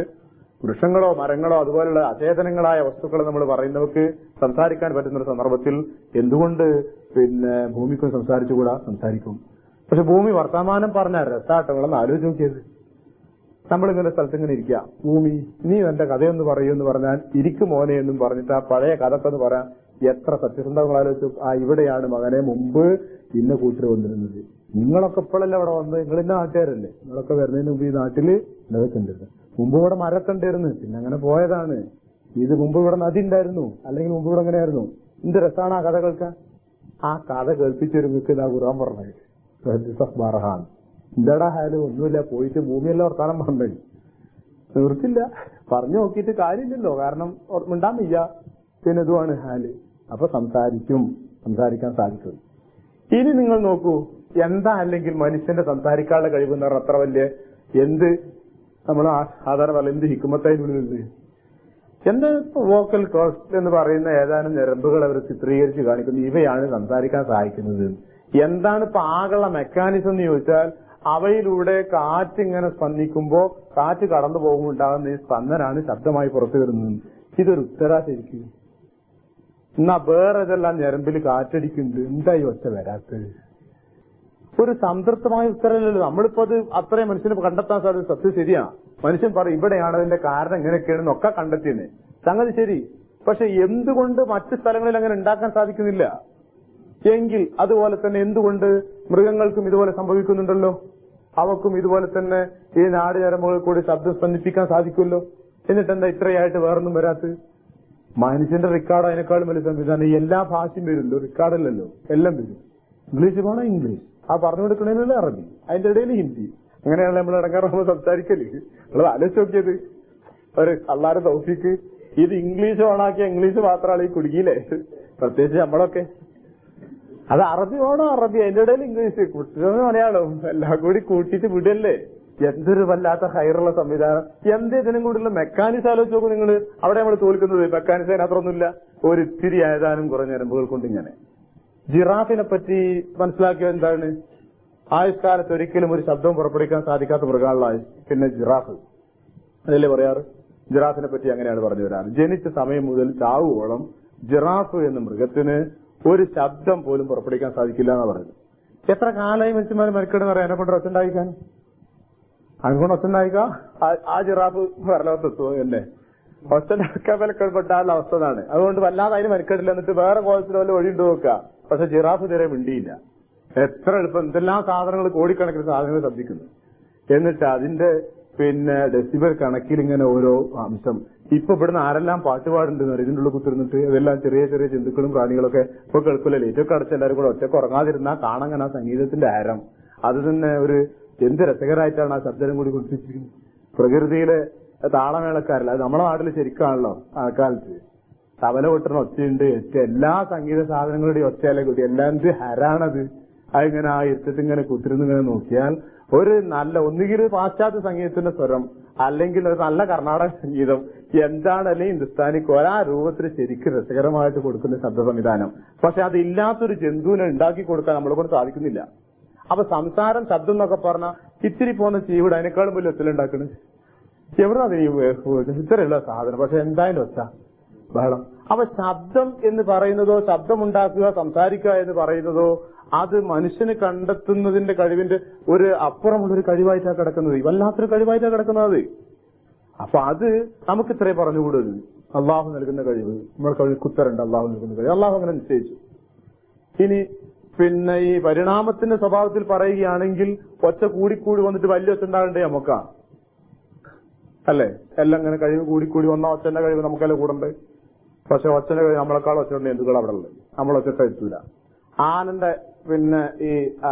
വൃക്ഷങ്ങളോ മരങ്ങളോ അതുപോലുള്ള അചേതനങ്ങളായ വസ്തുക്കൾ നമ്മൾ പറയുന്നവർക്ക് സംസാരിക്കാൻ പറ്റുന്ന ഒരു സന്ദർഭത്തിൽ എന്തുകൊണ്ട് ഭൂമിക്കും സംസാരിച്ചുകൂടാ? സംസാരിക്കും. പക്ഷെ ഭൂമി വർത്തമാനം പറഞ്ഞ രസാട്ടങ്ങളെന്ന് ആലോചിച്ച് നോക്കിയത്. നമ്മളിങ്ങനെ സ്ഥലത്ത് ഇങ്ങനെ ഇരിക്കുക, ഭൂമി നീ എന്റെ കഥയൊന്ന് പറയൂന്ന് പറഞ്ഞാൽ ഇരിക്കും മോനെ എന്നും പറഞ്ഞിട്ട് ആ പഴയ കഥക്കെന്ന് പറയാൻ എത്ര സത്യസന്ധങ്ങൾ ആലോചിച്ചു. ഇവിടെയാണ് മകനെ മുമ്പ് ഇന്ന കൂട്ടർ വന്നിരുന്നത്, നിങ്ങളൊക്കെ ഇപ്പോഴല്ല ഇവിടെ വന്നത്, നിങ്ങൾ ഇന്ന നാട്ടുകാരല്ലേ, നിങ്ങളൊക്കെ വരുന്നതിന് മുമ്പ് ഈ നാട്ടില് ഇതൊക്കെ ഉണ്ടായിരുന്നു, മുമ്പ് ഇവിടെ മരമൊക്കെ ഉണ്ടായിരുന്നു, പിന്നെ അങ്ങനെ പോയതാണ്, ഇത് മുമ്പ് ഇവിടെ നദി ഉണ്ടായിരുന്നു, അല്ലെങ്കിൽ മുമ്പ് ഇവിടെ എങ്ങനെയായിരുന്നു. എന്ത് രസമാണ് ആ കഥ കേൾക്കാൻ. ആ കഥ കേൾപ്പിച്ചൊരു മിക്ക് ആ ഖുർആൻ പറഞ്ഞത് ബർഹാൻ. എന്താടാ ഹാല്? ഒന്നുമില്ല, പോയിട്ട് ഭൂമിയെല്ലാം വർത്താനം പറഞ്ഞു നിർത്തില്ല, പറഞ്ഞു നോക്കിയിട്ട് കാര്യമില്ലല്ലോ, കാരണം മിണ്ടാൻ വയ്യ. പിന്നെ ഇതുമാണ് ഹാല്. അപ്പൊ സംസാരിക്കാൻ സാധിക്കും. ഇനി നിങ്ങൾ നോക്കൂ, എന്താ അല്ലെങ്കിൽ മനുഷ്യന്റെ സംസാരിക്കാനുള്ള കഴിവെന്ന് പറഞ്ഞാൽ അത്ര വലിയ എന്ത് നമ്മൾ സാധാരണ പറയും എന്ത് ഹിക്കുമത്തായിട്ട് എന്താ വോക്കൽ കോസ്റ്റ് എന്ന് പറയുന്ന ഏതാനും ഞരമ്പുകൾ അവർ ചിത്രീകരിച്ച് കാണിക്കുന്നു. ഇവയാണ് സംസാരിക്കാൻ സഹായിക്കുന്നത്. എന്താണ് ഇപ്പൊ ആകെയുള്ള മെക്കാനിസം എന്ന് ചോദിച്ചാൽ അവയിലൂടെ കാറ്റിങ്ങനെ സ്പന്ദിക്കുമ്പോ കാറ്റ് കടന്നു പോകുമ്പോൾ ഉണ്ടാകുന്ന ഈ സ്പന്ദനാണ് ശബ്ദമായി പുറത്തു വരുന്നത്. ഇതൊരു ഉത്തരാ ശരിക്കും. എന്നാ വേറെ ഇതെല്ലാം ഞരമ്പിൽ കാറ്റടിക്കുന്നുണ്ട്, എന്താ ഈ ഒച്ച വരാത്തത്? ഒരു സംതൃപ്തമായ ഉത്തരവല്ലല്ലോ. നമ്മളിപ്പോ അത് അത്രയും മനുഷ്യന് കണ്ടെത്താൻ സാധിക്കും. സത്യം ശരിയാ, മനുഷ്യൻ പറയും ഇവിടെയാണ് അതിന്റെ കാരണം ഇങ്ങനെയൊക്കെയാണെന്നൊക്കെ കണ്ടെത്തിയത്. സംഗതി ശരി. പക്ഷെ എന്തുകൊണ്ട് മറ്റു സ്ഥലങ്ങളിൽ അങ്ങനെ ഉണ്ടാക്കാൻ സാധിക്കുന്നില്ല എങ്കിൽ അതുപോലെ തന്നെ എന്തുകൊണ്ട് മൃഗങ്ങൾക്കും ഇതുപോലെ സംഭവിക്കുന്നുണ്ടല്ലോ, അവക്കും ഇതുപോലെ തന്നെ ഈ നാട് ഞരമ്പുകളിൽ കൂടി ശബ്ദം സ്പന്ദിപ്പിക്കാൻ സാധിക്കുമല്ലോ. എന്നിട്ടെന്താ ഇത്രയായിട്ട് വേറൊന്നും വരാത്തത്? മനുഷ്യന്റെ റെക്കോർഡ് അതിനേക്കാളും വലിയ സംവിധാനം. എല്ലാ ഭാഷയും വരുമല്ലോ, റെക്കോർഡല്ലല്ലോ, എല്ലാം വരും. ഇംഗ്ലീഷ് പോണോ ഇംഗ്ലീഷ്, ആ പറഞ്ഞു കൊടുക്കണേലല്ലേ അറബി, അതിന്റെ ഇടയിൽ ഹിന്ദി. അങ്ങനെയാണ് നമ്മൾ ഇടങ്ങാറ് നമ്മൾ സംസാരിക്കല്. നമ്മൾ ആലോചിച്ച് നോക്കിയത് ഒരു അള്ളാരുടെ തൗഫീക്ക്. ഇത് ഇംഗ്ലീഷ് ഓണാക്കിയ ഇംഗ്ലീഷ് മാത്രമാണ് ഈ കുടുങ്ങിയില്ലേ, പ്രത്യേകിച്ച് നമ്മളൊക്കെ. അത് അറബി വേണോ അറബി, അതിന്റെ ഇടയിൽ ഇംഗ്ലീഷ്, കുട്ടികളും മലയാളവും എല്ലാം കൂടി കൂട്ടിയിട്ട് വിടല്ലേ. എന്തൊരു വല്ലാത്ത ഹൈറുള്ള സംവിധാനം. എന്ത് ഇതിനും കൂടിയുള്ള മെക്കാനിക്സ് ആലോചിച്ച് നോക്കും നിങ്ങൾ. അവിടെ നമ്മൾ തോൽക്കുന്നത് മെക്കാനിക്സ് അതിനകത്തൊന്നുമില്ല, ഒരു ഇത്തിരി ഏതാനും കുറഞ്ഞ ഞരമ്പുകൾ കൊണ്ട് ഇങ്ങനെ. ജിറാഫിനെ പറ്റി മനസ്സിലാക്കിയ എന്താണ്? ആയുഷ്കാലത്ത് ഒരിക്കലും ഒരു ശബ്ദവും പുറപ്പെടുവിക്കാൻ സാധിക്കാത്ത മൃഗമുള്ള ആയുഷ്. പിന്നെ ജിറാഫ് അതല്ലേ പറയാറ്. ജിറാഫിനെ പറ്റി അങ്ങനെയാണ് പറഞ്ഞു വരാറ്. ജനിച്ച സമയം മുതൽ ചാവുവോളം ജിറാഫ് എന്ന മൃഗത്തിന് ഒരു ശബ്ദം പോലും പുറപ്പെടുവിക്കാൻ സാധിക്കില്ല എന്നാണ് പറയുന്നത്. എത്ര കാലമായി മനുഷ്യന്മാർ മരിക്കണമെന്ന് പറയാം എന്നെ കൊണ്ട് ഒച്ച ഉണ്ടായിക്കാൻ. അതുകൊണ്ട് ഒച്ച ഉണ്ടായിക്ക ആ ജിറാഫ് വരലോകത്തെത്തുമോ അല്ലേ? ഒച്ച ഉണ്ടാക്കാൻ വിലക്കെട്ടാനുള്ള അവസ്ഥ അതാണ്. അതുകൊണ്ട് വല്ലാതെ അതിന് മരിക്കട്ടില്ല. എന്നിട്ട് വേറെ കോളത്തിൽ വല്ല വഴിയുണ്ട് നോക്കുക, പക്ഷെ ജിറാഫ് ഇതുവരെ മിണ്ടിയില്ല. എത്ര എളുപ്പം എന്തെല്ലാം സാധനങ്ങൾ, കോടിക്കണക്കിന് സാധനങ്ങൾ ശബ്ദിക്കുന്നു. എന്നിട്ട് അതിന്റെ ഡെസിബൽ കണക്കിൽ ഇങ്ങനെ ഓരോ അംശം. ഇപ്പൊ ഇവിടുന്ന് ആരെല്ലാം പാട്ടുപാടുണ്ടെന്ന് പറയും ഇതിന്റെ ഉള്ളിൽ കുത്തിരുന്നിട്ട്. ഇതെല്ലാം ചെറിയ ചെറിയ ജന്തുക്കളും പ്രാണികളൊക്കെ ഇപ്പൊ കേൾക്കില്ല. ലേറ്റൊക്കെ അടച്ച് എല്ലാവരും കൂടെ ഒറ്റക്ക് ഉറങ്ങാതിരുന്നാ കാണാൻ ആ സംഗീതത്തിന്റെ ആരം. അത് തന്നെ ഒരു എന്ത് രസകരമായിട്ടാണ് ആ ശബ്ദം കൂടി കൊടുത്തിരിക്കുന്നത്. പ്രകൃതിയിലെ താളമേളക്കാരല്ല, അത് നമ്മുടെ നാട്ടിൽ ശരിക്കാണല്ലോ. ആൾക്കാലത്ത് തബല കൊട്ടുന്ന ഒച്ചയുണ്ട്, എല്ലാ സംഗീത സാധനങ്ങളുടെയും ഒച്ചയല്ലേ കൂടി എല്ലാം എന്ത് ഹരാണത്. അതിങ്ങനെ ആ ഇരുത്തത്തിൽ ഇങ്ങനെ കുത്തിരുന്ന് ഇങ്ങനെ നോക്കിയാൽ ഒരു നല്ല ഒന്നുകിൽ പാശ്ചാത്യ സംഗീതത്തിന്റെ സ്വരം, അല്ലെങ്കിൽ ഒരു നല്ല കർണാടക സംഗീതം, എന്താണ് അല്ലെങ്കിൽ ഹിന്ദുസ്ഥാനിക്ക് ഒരാ രൂപത്തിൽ ശരിക്കും രസകരമായിട്ട് കൊടുക്കുന്ന ശബ്ദ സംവിധാനം. പക്ഷെ അതില്ലാത്തൊരു ജന്തുവിനെ ഉണ്ടാക്കി കൊടുക്കാൻ നമ്മളെ കൊണ്ട് സാധിക്കുന്നില്ല. അപ്പൊ സംസാരം ശബ്ദം എന്നൊക്കെ പറഞ്ഞാൽ ഇത്തിരി പോകുന്ന ചീവിട് അതിനേക്കാളും വലിയ ഒച്ചലുണ്ടാക്കണ്. എവിടെ ഇത്രയുള്ള സാധനം, പക്ഷെ എന്തായാലും ഒച്ച ബഹളം. അപ്പൊ ശബ്ദം എന്ന് പറയുന്നതോ, ശബ്ദമുണ്ടാക്കുക, സംസാരിക്കുക എന്ന് പറയുന്നതോ, അത് മനുഷ്യന് കണ്ടെത്തുന്നതിന്റെ കഴിവിന്റെ ഒരു അപ്പുറമുള്ളൊരു കഴിവായിട്ടാണ് കിടക്കുന്നത്. വല്ലാത്തൊരു കഴിവായിട്ടാണ് കിടക്കുന്നത്. അപ്പൊ അത് നമുക്ക് ഇത്രേ പറഞ്ഞുകൂടരുത്. അള്ളാഹു നൽകുന്ന കഴിവ്, നമ്മുടെ കഴിവ് കുത്തരുണ്ട്. അള്ളാഹു നൽകുന്ന കഴിവ് അള്ളാഹു അങ്ങനെ നിശ്ചയിച്ചു. ഇനി ഈ പരിണാമത്തിന്റെ സ്വഭാവത്തിൽ പറയുകയാണെങ്കിൽ ഒച്ച കൂടിക്കൂടി വന്നിട്ട് വലിയ ഒച്ച ഉണ്ടാകണ്ടേ നമുക്കാ, അല്ലേ? എല്ലാം ഇങ്ങനെ കഴിവ് കൂടിക്കൂടി വന്ന ഒച്ചന്റെ കഴിവ് നമുക്കെല്ലാം കൂടണ്ടേ. പക്ഷെ ഒച്ചന്റെ കഴിവ് നമ്മളെക്കാൾ ഒച്ച ഉണ്ട് എന്തുകൾ അവിടെ ഉള്ളത്. നമ്മൾ ഒച്ചട്ട് എത്തൂല. ആനന്റെ ഈ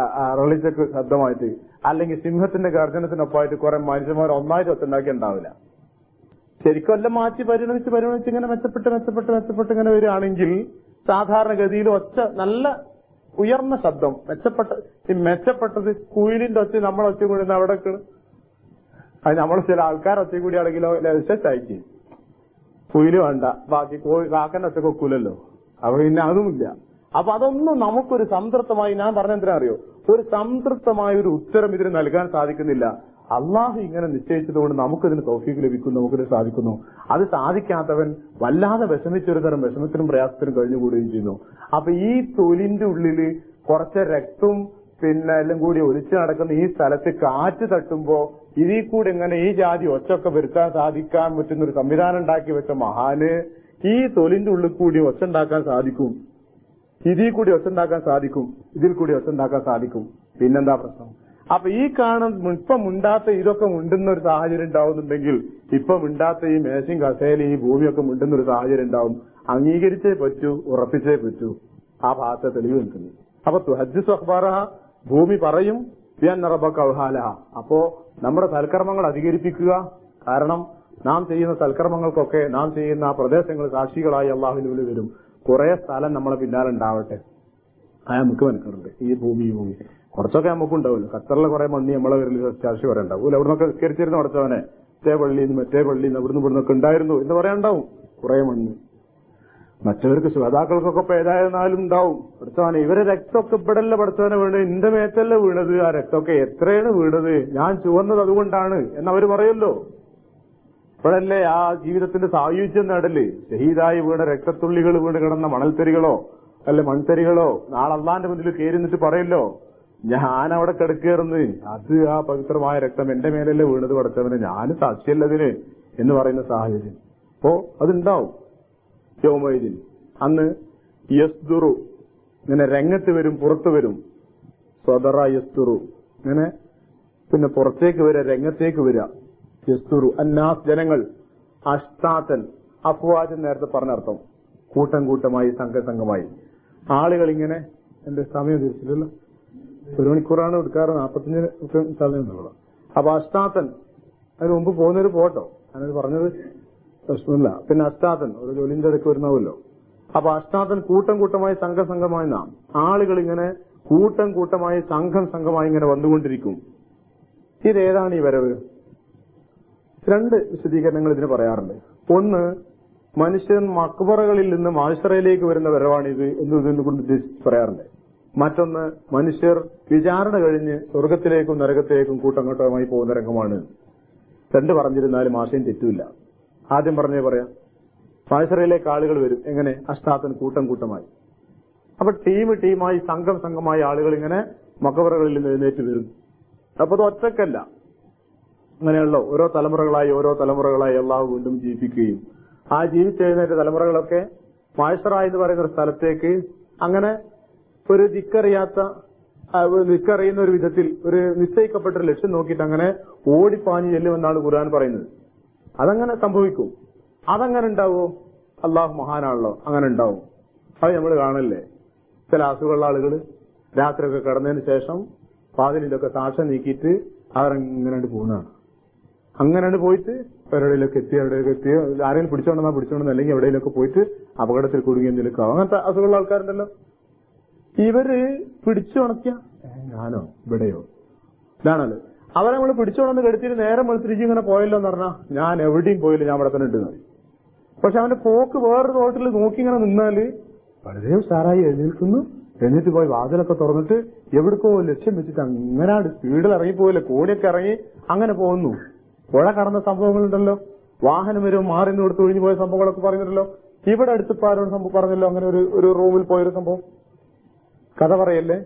റളിച്ചക്ക് ശബ്ദമായിട്ട്, അല്ലെങ്കിൽ സിംഹത്തിന്റെ ഗർജനത്തിനൊപ്പമായിട്ട് കുറെ മനുഷ്യന്മാർ ഒന്നായിട്ട് ഒച്ച ഉണ്ടാക്കി ഉണ്ടാവില്ല. ശരിക്കും എല്ലാം മാറ്റി പരിണമിച്ച് ഇങ്ങനെ മെച്ചപ്പെട്ട് ഇങ്ങനെ വരികയാണെങ്കിൽ സാധാരണഗതിയിൽ ഒച്ച നല്ല ഉയർന്ന ശബ്ദം, മെച്ചപ്പെട്ടത് കുയിലിന്റെ ഒച്ച നമ്മളെ ഒച്ച കൂടി അവിടെ അത് നമ്മൾ ചില ആൾക്കാർ ഒച്ച കൂടിയാണെങ്കിലോ വിശേഷമായിട്ട് കുയില് വേണ്ട, ബാക്കി കാക്കന്റെ ഒച്ച കൊക്കൂലല്ലോ. അപ്പൊ പിന്നെ അതുമില്ല. അപ്പൊ അതൊന്നും നമുക്കൊരു സംതൃപ്തമായി, ഞാൻ പറഞ്ഞെന്തിനാ അറിയോ, ഒരു സംതൃപ്തമായ ഒരു ഉത്തരം ഇതിന് നൽകാൻ സാധിക്കുന്നില്ല. അള്ളാഹു ഇങ്ങനെ നിശ്ചയിച്ചതുകൊണ്ട് നമുക്കിതിന് തൗഫീഖ് ലഭിക്കുന്നു, നമുക്കിത് സാധിക്കുന്നു. അത് സാധിക്കാത്തവൻ വല്ലാതെ വിഷമിച്ചൊരു തരം വിഷമത്തിനും പ്രയാസത്തിനും കഴിഞ്ഞുകൂടുകയും ചെയ്യുന്നു. അപ്പൊ ഈ തൊലിന്റെ ഉള്ളില് കുറച്ച് രക്തവും എല്ലാം കൂടി ഒലിച്ചു നടക്കുന്ന ഈ സ്ഥലത്ത് കാറ്റ് തട്ടുമ്പോ ഇതിൽ കൂടി എങ്ങനെ ഈ ജാതി ഒച്ചൊക്കെ വരുത്താൻ സാധിക്കാൻ പറ്റുന്ന ഒരു സംവിധാനം ഉണ്ടാക്കി വെച്ച മഹാന് ഈ തൊലിന്റെ ഉള്ളിൽ കൂടി ഒച്ച ഉണ്ടാക്കാൻ സാധിക്കും, ഇതിൽ കൂടി ഒച്ച ഉണ്ടാക്കാൻ സാധിക്കും, ഇതിൽ കൂടി ഒച്ച ഉണ്ടാക്കാൻ സാധിക്കും. പിന്നെന്താ പ്രശ്നം? അപ്പൊ ഈ ഇപ്പം മുണ്ടാത്ത ഇതൊക്കെ മുണ്ടുന്ന ഒരു സാഹചര്യം ഉണ്ടാവുന്നുണ്ടെങ്കിൽ, ഇപ്പം മുണ്ടാത്ത ഈ മേശയും കസേലയും ഈ ഭൂമിയൊക്കെ മുണ്ടുന്ന ഒരു സാഹചര്യം ഉണ്ടാവും. അംഗീകരിച്ചേ പറ്റൂ, ഉറപ്പിച്ചേ പറ്റൂ. ആ ഭാഗത്തെ തെളിവ് നിൽക്കുന്നു. അപ്പൊ തുഹദ്ദിസു അഖ്ബാറഹ, ഭൂമി പറയും ബിഅന്ന റബ്ബക ഔഹാലഹ. അപ്പോ നമ്മുടെ സൽക്കർമ്മങ്ങൾ അധികരിപ്പിക്കുക. കാരണം നാം ചെയ്യുന്ന സൽക്കർമ്മങ്ങൾക്കൊക്കെ നാം ചെയ്യുന്ന ആ പ്രദേശങ്ങൾ സാക്ഷികളായി അള്ളാഹുവിന്റെ മുന്നിൽ വരും. കുറെ സ്ഥലം നമ്മളെ പിന്നാലെ ഉണ്ടാവട്ടെ. നമുക്ക് മനസ്സിലുണ്ട് ഈ ഭൂമി കുറച്ചൊക്കെ നമുക്കുണ്ടാവുമല്ലോ. ഖത്തറിലെ കുറെ മണ്ണി നമ്മളെ പേരിൽ സാക്ഷി കുറെ ഉണ്ടാവും. അവിടെ നിന്നൊക്കെ നിസ്കരിച്ചിരുന്നു പഠിച്ചവനെ, മറ്റേ പള്ളിന്ന് ഇവിടുന്നൊക്കെ ഉണ്ടായിരുന്നു എന്ന് പറയാനുണ്ടാവും കുറെ മണ്ണ്. മറ്റവർക്ക് ശ്രോതാക്കൾക്കൊക്കെ ഇപ്പൊ ഏതായിരുന്നാലും ഉണ്ടാവും. പഠിച്ചവനെ ഇവരെ രക്തമൊക്കെ ഇവിടല്ല പഠിച്ചവനെ വീണത്, എന്റെ മേത്തല്ല വീണത്, ആ രക്തമൊക്കെ എത്രയാണ് വീണത്, ഞാൻ ചുവന്നത് അതുകൊണ്ടാണ് എന്നവര് പറയുമല്ലോ. ഇപ്പോഴല്ലേ ആ ജീവിതത്തിന്റെ സായുജ്യം നേടല്. ഷഹീദായി വീണ രക്തത്തുള്ളികൾ വീണ് കിടന്ന മണൽത്തരികളോ അല്ലെ മൺതരികളോ നാളെ അള്ളാന്റെ മുന്നിൽ കയറി നിന്നിട്ട് പറയല്ലോ, ഞാനവിടെ കിടക്കേറുന്ന്, അത് ആ പവിത്രമായ രക്തം എന്റെ മേലല്ലേ വീണത് പഠിച്ചവന്, ഞാൻ സാക്ഷിയല്ലതിന് എന്ന് പറയുന്ന സാഹചര്യം. അപ്പോ അതുണ്ടാവും. യൗമൈദിൻ അന്ന് യസ്ദുറു ഇങ്ങനെ രംഗത്ത് വരും, പുറത്തു വരും. സ്വദറ യസ്ദുറു ഇങ്ങനെ പിന്നെ പുറത്തേക്ക് വരിക, രംഗത്തേക്ക് വരിക. യസ്ദുറു അന്നാസ് ജനങ്ങൾ, അഷ്താത്തൻ അഫ്വാജൻ നേരത്തെ പറഞ്ഞർത്ഥം, കൂട്ടം കൂട്ടമായി സംഘമായി ആളുകൾ ഇങ്ങനെ. എന്റെ സമയം തിരിച്ചില്ലല്ലോ, 1 മണിക്കൂറാണ് എടുക്കാറ്, 45 സമയം എന്നുള്ളത്. അപ്പൊ അഷ്താത്തൻ അതിന് മുമ്പ് പോകുന്നൊരു പോട്ടോ, ഞാനത് പറഞ്ഞത് പ്രശ്നമില്ല. പിന്നെ അഷ്ടാത്തൻ ഒരു ജോലിന്റെ ഇടയ്ക്ക് വരുന്നവല്ലോ. അപ്പൊ അഷ്ടാത്തൻ കൂട്ടം കൂട്ടമായി സംഘമായി നാം ആളുകൾ ഇങ്ങനെ കൂട്ടം കൂട്ടമായി സംഘമായി ഇങ്ങനെ വന്നുകൊണ്ടിരിക്കും. ഇതേതാണ് ഈ വരവ്? 2 വിശദീകരണങ്ങൾ ഇതിന് പറയാറുണ്ട്. ഒന്ന്, മനുഷ്യൻ മക്ബറകളിൽ നിന്ന് മാശറയിലേക്ക് വരുന്ന വരവാണിത് എന്ന് ഇതിനെക്കൊണ്ട് ഉദ്ദേശിച്ച് പറയാറുണ്ട്. മറ്റൊന്ന്, മനുഷ്യർ വിചാരണ കഴിഞ്ഞ് സ്വർഗത്തിലേക്കും നരകത്തിലേക്കും കൂട്ടം കൂട്ടമായി പോകുന്ന രംഗമാണ്. 2 പറഞ്ഞിരുന്നാലും ആശയം തെറ്റില്ല. ആദ്യം പറഞ്ഞേ പറയാം. മാശറയിലേക്ക് ആളുകൾ വരും. എങ്ങനെ? അഷ്ടാത്തൻ കൂട്ടം കൂട്ടമായി. അപ്പൊ ടീമായി സംഘമായി ആളുകൾ ഇങ്ങനെ മക്ബറകളിൽ നിന്ന് എഴുന്നേറ്റ് വരും. അപ്പൊ അത് ഒറ്റക്കല്ല, അങ്ങനെയുള്ള ഓരോ തലമുറകളായി അള്ളാഹു വീണ്ടും ജീവിപ്പിക്കുകയും ആ ജീവിച്ചെഴുന്നേറ്റ തലമുറകളൊക്കെ മാശറ എന്ന് പറയുന്ന ഒരു സ്ഥലത്തേക്ക് അങ്ങനെ ഒരു ദിക്കറിയുന്ന ഒരു വിധത്തിൽ ഒരു നിശ്ചയിക്കപ്പെട്ട ഒരു ലക്ഷ്യം നോക്കിയിട്ട് അങ്ങനെ ഓടിപ്പാഞ്ഞു ചെല്ലുമെന്നാണ് ഖുർആൻ പറയുന്നത്. അതങ്ങനെ സംഭവിക്കും. അതങ്ങനെ ഉണ്ടാവോ? അള്ളാഹു മഹാനാണല്ലോ, അങ്ങനെ ഉണ്ടാവും. അത് നമ്മൾ കാണല്ലേ, ചില അസുഖമുള്ള ആളുകൾ രാത്രിയൊക്കെ കിടന്നതിന് ശേഷം വാതിലിലൊക്കെ സാക്ഷ്യം നീക്കിയിട്ട് അവരങ്ങനെ പോകുന്നതാണ്. അങ്ങനെ പോയിട്ട് എവിടെയൊക്കെ എത്തി ആരെങ്കിലും പിടിച്ചോണ്ടെന്ന് അല്ലെങ്കിൽ എവിടെയൊക്കെ പോയിട്ട് അപകടത്തിൽ കുടുങ്ങി എന്തെങ്കിലും ആവും. അങ്ങനത്തെ അസുഖമുള്ള ആൾക്കാരുണ്ടല്ലോ. ഇവര് പിടിച്ചുണക്കിയ ഞാനോ ഇവിടെയോ ഇതാണല്ലോ. അവരെ നമ്മൾ പിടിച്ചോണ്ടെന്ന് കെടുത്തിട്ട് നേരെ വെളുത്തിരിച്ച് ഇങ്ങനെ പോയല്ലോ എന്ന് പറഞ്ഞാൽ ഞാൻ എവിടെയും പോയില്ല, ഞാൻ ഇവിടെ തന്നെ ഉണ്ട്. പക്ഷെ അവന്റെ പോക്ക് വേറൊരു തോട്ടിൽ നോക്കി ഇങ്ങനെ നിന്നാല് വളരെ ഉഷാറായി എഴുന്നേൽക്കുന്നു. എന്നിട്ട് പോയി വാതിലൊക്കെ തുറന്നിട്ട് എവിടേക്കോ ലക്ഷ്യം വെച്ചിട്ട് അങ്ങനെ സ്പീഡിൽ ഇറങ്ങിപ്പോയില്ല, കോടിയൊക്കെ ഇറങ്ങി അങ്ങനെ പോകുന്നു. പുഴ കടന്ന സംഭവങ്ങളുണ്ടല്ലോ, വാഹനം വരും മാറി കൊടുത്ത് ഒഴിഞ്ഞു പോയ സംഭവങ്ങളൊക്കെ പറയുന്നുണ്ടല്ലോ. ഇവിടെ അടുത്ത് ആരോട് സംഭവം പറഞ്ഞല്ലോ, അങ്ങനെ ഒരു റൂമിൽ പോയൊരു സംഭവം കഥ പറയല്ലേ.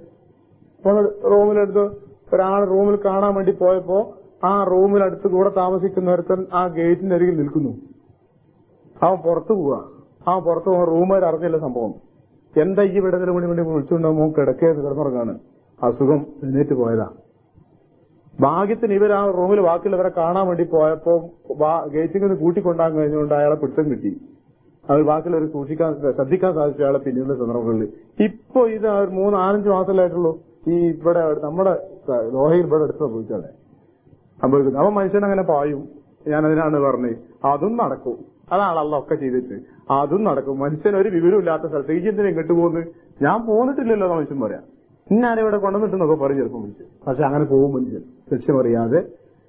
റൂമിലെടുത്ത് ഒരാൾ റൂമിൽ കാണാൻ വേണ്ടി പോയപ്പോ ആ റൂമിലടുത്ത് കൂടെ താമസിക്കുന്നവർക്ക് ആ ഗേറ്റിന്റെ അരികിൽ നിൽക്കുന്നു. അവൻ പുറത്തു പോവാ റൂമുകാർ അറിഞ്ഞില്ല സംഭവം. എന്താ ഈ വിടതിന് മണി വേണ്ടി വിളിച്ചുകൊണ്ടാകുമ്പോ കിടന്നുറങ്ങാണ്, അസുഖം എഴുന്നേറ്റ് പോയതാ. ഭാഗ്യത്തിന് ഇവർ ആ റൂമിൽ ബാക്കിയുള്ളവരെ കാണാൻ വേണ്ടി പോയപ്പോ ഗേറ്റിൽ നിന്ന് കൂട്ടിക്കൊണ്ടാകാൻ കഴിഞ്ഞുകൊണ്ട് അയാളെ പിടുത്തം കിട്ടി. അത് ബാക്കിയുള്ളവർ ശ്രദ്ധിക്കാൻ സാധിച്ചു അയാളെ പിന്നീട് സന്ദർഭങ്ങളിൽ. ഇപ്പൊ ഇത് 3-4 മാസത്തിലായിട്ടുള്ളൂ ഈ ഇവിടെ നമ്മുടെ ലോഹയിൽ ഇവിടെ എടുത്ത് സംഭവിച്ചാലേ സംഭവിക്കുന്നത്. അവൻ മനുഷ്യൻ അങ്ങനെ പായും. ഞാനതിനാണ് പറഞ്ഞത് അതും നടക്കും. അതാണ് അള്ളൊക്കെ ചെയ്തിട്ട് അതും നടക്കും. മനുഷ്യൻ ഒരു വിവരമില്ലാത്ത സ്ഥലത്ത് ഈ ചിന്തനെ ഇങ്ങോട്ട് പോകുന്നത് ഞാൻ പോന്നിട്ടില്ലല്ലോ മനുഷ്യൻ പറയാം. ഞാനിവിടെ കൊണ്ടുവന്നിട്ടെന്നൊക്കെ പറയും ചിലപ്പോൾ മനുഷ്യൻ. പക്ഷെ അങ്ങനെ പോകും മനുഷ്യൻ ലക്ഷ്യമറിയാതെ,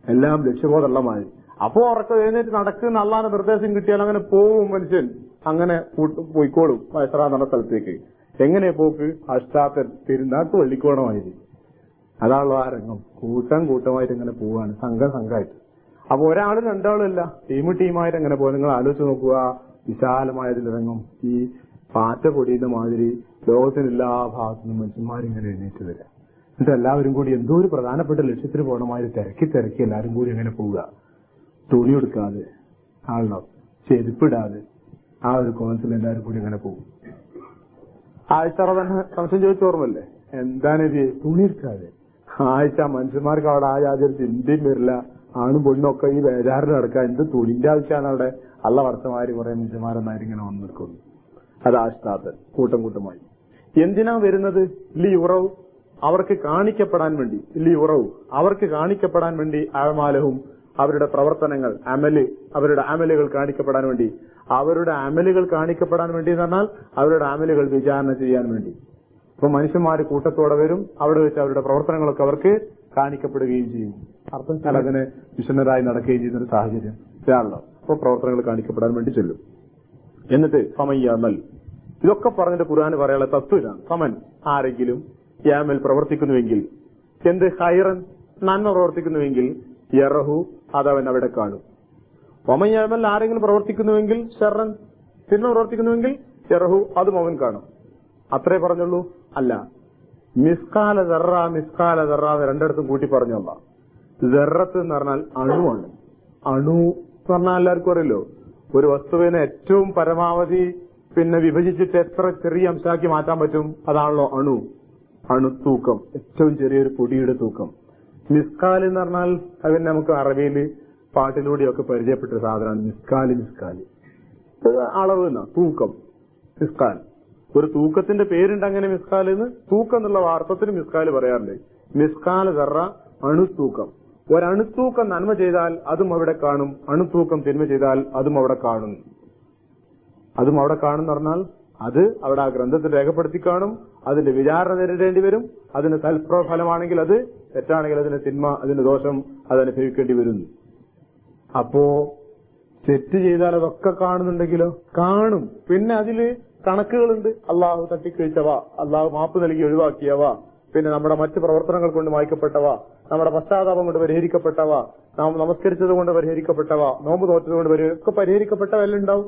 എല്ലാം ലക്ഷ്യബോധമുള്ളമായി. അപ്പോ ഉറക്കം എഴുന്നേറ്റ് നടക്കുന്ന അള്ളാന്റെ നിർദ്ദേശം കിട്ടിയാൽ അങ്ങനെ പോകും മനുഷ്യൻ. അങ്ങനെ പോയിക്കോളും വയസ്സറാ എന്ന സ്ഥലത്തേക്ക്. എങ്ങനെ പോക്ക്? അഷ്ടാത്തൻ പെരുന്നാക്ക് വെള്ളിക്കോണമായിരിക്കും. അതാണല്ലോ ആ രംഗം. കൂട്ടമായിട്ട് ഇങ്ങനെ പോവാണ്, സംഘമായിട്ട്. അപ്പൊ ഒരാളും രണ്ടാളും അല്ല, ടീമായിട്ട് എങ്ങനെ പോകും. നിങ്ങൾ ആലോചിച്ച് നോക്കുക, വിശാലമായതിന്റെ രംഗം. ഈ പാറ്റ പൊടിയുന്ന മാതിരി ലോകത്തിന് എല്ലാ ഭാഗത്തുനിന്നും മനുഷ്യന്മാരിങ്ങനെ എഴുന്നേറ്റ് വരിക. എന്നിട്ട് എല്ലാവരും കൂടി എന്തോ ഒരു പ്രധാനപ്പെട്ട ലക്ഷ്യത്തിന് പോകണമാതിരി തിരക്കി എല്ലാവരും കൂടി എങ്ങനെ പോവുക. തുണി എടുക്കാതെ, ആളോ ചെരുപ്പിടാതെ ആ ഒരു കോലത്തിൽ എല്ലാവരും കൂടി അങ്ങനെ പോകും. ആഴ്ച തന്നെ സംശയം ചോദിച്ചു ഓർമ്മല്ലേ, എന്താണ് ഇത് തുണി എടുക്കാതെ? ആഴ്ച മനുഷ്യന്മാർക്ക് അവിടെ ആ യാതൊരു ചിന്തയും വരില്ല. ആണും പെണ്ണും ഒക്കെ ഈ ബേജാറിൽ നടക്കുക. എന്ത് തുണിന്റെ ആവശ്യമാണ് അവിടെ? അള്ള വർഷമാര് കുറെ മനുഷ്യന്മാരെന്നായിരുന്നു ഇങ്ങനെ വന്നു നിൽക്കുന്നു. അത് ആഷ്ടാത്ത് കൂട്ടമായി. എന്തിനാ വരുന്നത്? ലിയുറവ്, അവർക്ക് കാണിക്കപ്പെടാൻ വേണ്ടി. ലിയുറവ്, അവർക്ക് കാണിക്കപ്പെടാൻ വേണ്ടി. അമാലഹും, അവരുടെ പ്രവർത്തനങ്ങൾ, അവരുടെ അമലുകൾ കാണിക്കപ്പെടാൻ വേണ്ടി. അവരുടെ അമലുകൾ കാണിക്കപ്പെടാൻ വേണ്ടി എന്ന് പറഞ്ഞാൽ അവരുടെ അമലുകൾ വിചാരണ ചെയ്യാൻ വേണ്ടി. അപ്പൊ മനുഷ്യന്മാര് കൂട്ടത്തോടെ വരും. അവിടെ വെച്ച് അവരുടെ പ്രവർത്തനങ്ങളൊക്കെ അവർക്ക് കാണിക്കപ്പെടുകയും ചെയ്യും. അർത്ഥം അതിന് വിഷണ്ണരായി നടക്കുകയും ചെയ്യുന്ന ഒരു സാഹചര്യം ഇതാണല്ലോ. അപ്പൊ പ്രവർത്തനങ്ങൾ കാണിക്കപ്പെടാൻ വേണ്ടി ചെല്ലും. എന്നിട്ട് സമയ്യാമൽ, ഇതൊക്കെ പറഞ്ഞിട്ട് ഖുർആൻ പറയാനുള്ള തത്വം ഇതാണ്. സമൻ, ആരെങ്കിലും യാമൽ പ്രവർത്തിക്കുന്നുവെങ്കിൽ, എന്ത് ഹൈറൻ നന്മ പ്രവർത്തിക്കുന്നുവെങ്കിൽ, യറഹു അതവൻ അവിടെ കാണും. ഒമയ്യാമൽ ആരെങ്കിലും പ്രവർത്തിക്കുന്നുവെങ്കിൽ, ഷർറൻ തിന്മ പ്രവർത്തിക്കുന്നുവെങ്കിൽ, യറഹു അതും അവൻ കാണും. അത്രേ പറഞ്ഞുള്ളൂ? അല്ല, മിസ്കാല ദർറ രണ്ടിടത്തും കൂട്ടി പറഞ്ഞല്ല. ദർറത്ത് എന്ന് പറഞ്ഞാൽ അണുവാണ്. അണു എന്ന് പറഞ്ഞാൽ എല്ലാവർക്കും അറിയല്ലോ, ഒരു വസ്തുവിനെ ഏറ്റവും പരമാവധി വിഭജിച്ചിട്ട് എത്ര ചെറിയ അംശമാക്കി മാറ്റാൻ പറ്റും, അതാണല്ലോ അണുത്തൂക്കം, ഏറ്റവും ചെറിയൊരു പൊടിയുടെ തൂക്കം. മിസ്കാൽ എന്ന് പറഞ്ഞാൽ അതിന് നമുക്ക് അറബിയിൽ പാട്ടിലൂടെയൊക്കെ പരിചയപ്പെട്ട സാധനമാണ്. മിസ്കാല് അളവ് എന്നാ, തൂക്കം. മിസ്കാൽ, ഒരു തൂക്കത്തിന്റെ പേരുണ്ട് അങ്ങനെ മിസ്കാലെന്ന്. തൂക്കം എന്നുള്ള അർത്ഥത്തിന് മിസ്കാല് പറയാറുണ്ട്. മിസ്കാല് ദർറ, അണുത്തൂക്കം. ഒരണുത്തൂക്കം നന്മ ചെയ്താൽ അതും അവിടെ കാണും, അണുത്തൂക്കം തിന്മ ചെയ്താൽ അതും അവിടെ കാണും. അതും അവിടെ കാണും പറഞ്ഞാൽ അത് അവിടെ ആ ഗ്രന്ഥത്തിൽ രേഖപ്പെടുത്തി കാണും. അതിന്റെ വിചാരണ നേരിടേണ്ടി വരും. അതിന് തൽഫലമാണെങ്കിൽ അത്, തെറ്റാണെങ്കിൽ അതിന് തിന്മ, അതിന് ദോഷം അതനുഭവിക്കേണ്ടി വരുന്നു. അപ്പോ തെറ്റ് ചെയ്താൽ അതൊക്കെ കാണുന്നുണ്ടെങ്കിലോ? കാണും. പിന്നെ അതില് കണക്കുകളുണ്ട്. അള്ളാഹു തട്ടിക്കഴിച്ചവ, അള്ളാഹു മാപ്പ് നൽകി ഒഴിവാക്കിയവ, പിന്നെ നമ്മുടെ മറ്റ് പ്രവർത്തനങ്ങൾ കൊണ്ട് മായ്ക്കപ്പെട്ടവ, നമ്മുടെ പശ്ചാത്താപം കൊണ്ട് പരിഹരിക്കപ്പെട്ടവ, നാം നമസ്കരിച്ചത് കൊണ്ട് പരിഹരിക്കപ്പെട്ടവ, നോമ്പ് തോറ്റത് കൊണ്ട് ഒക്കെ പരിഹരിക്കപ്പെട്ടവെല്ലാം ഉണ്ടാവും.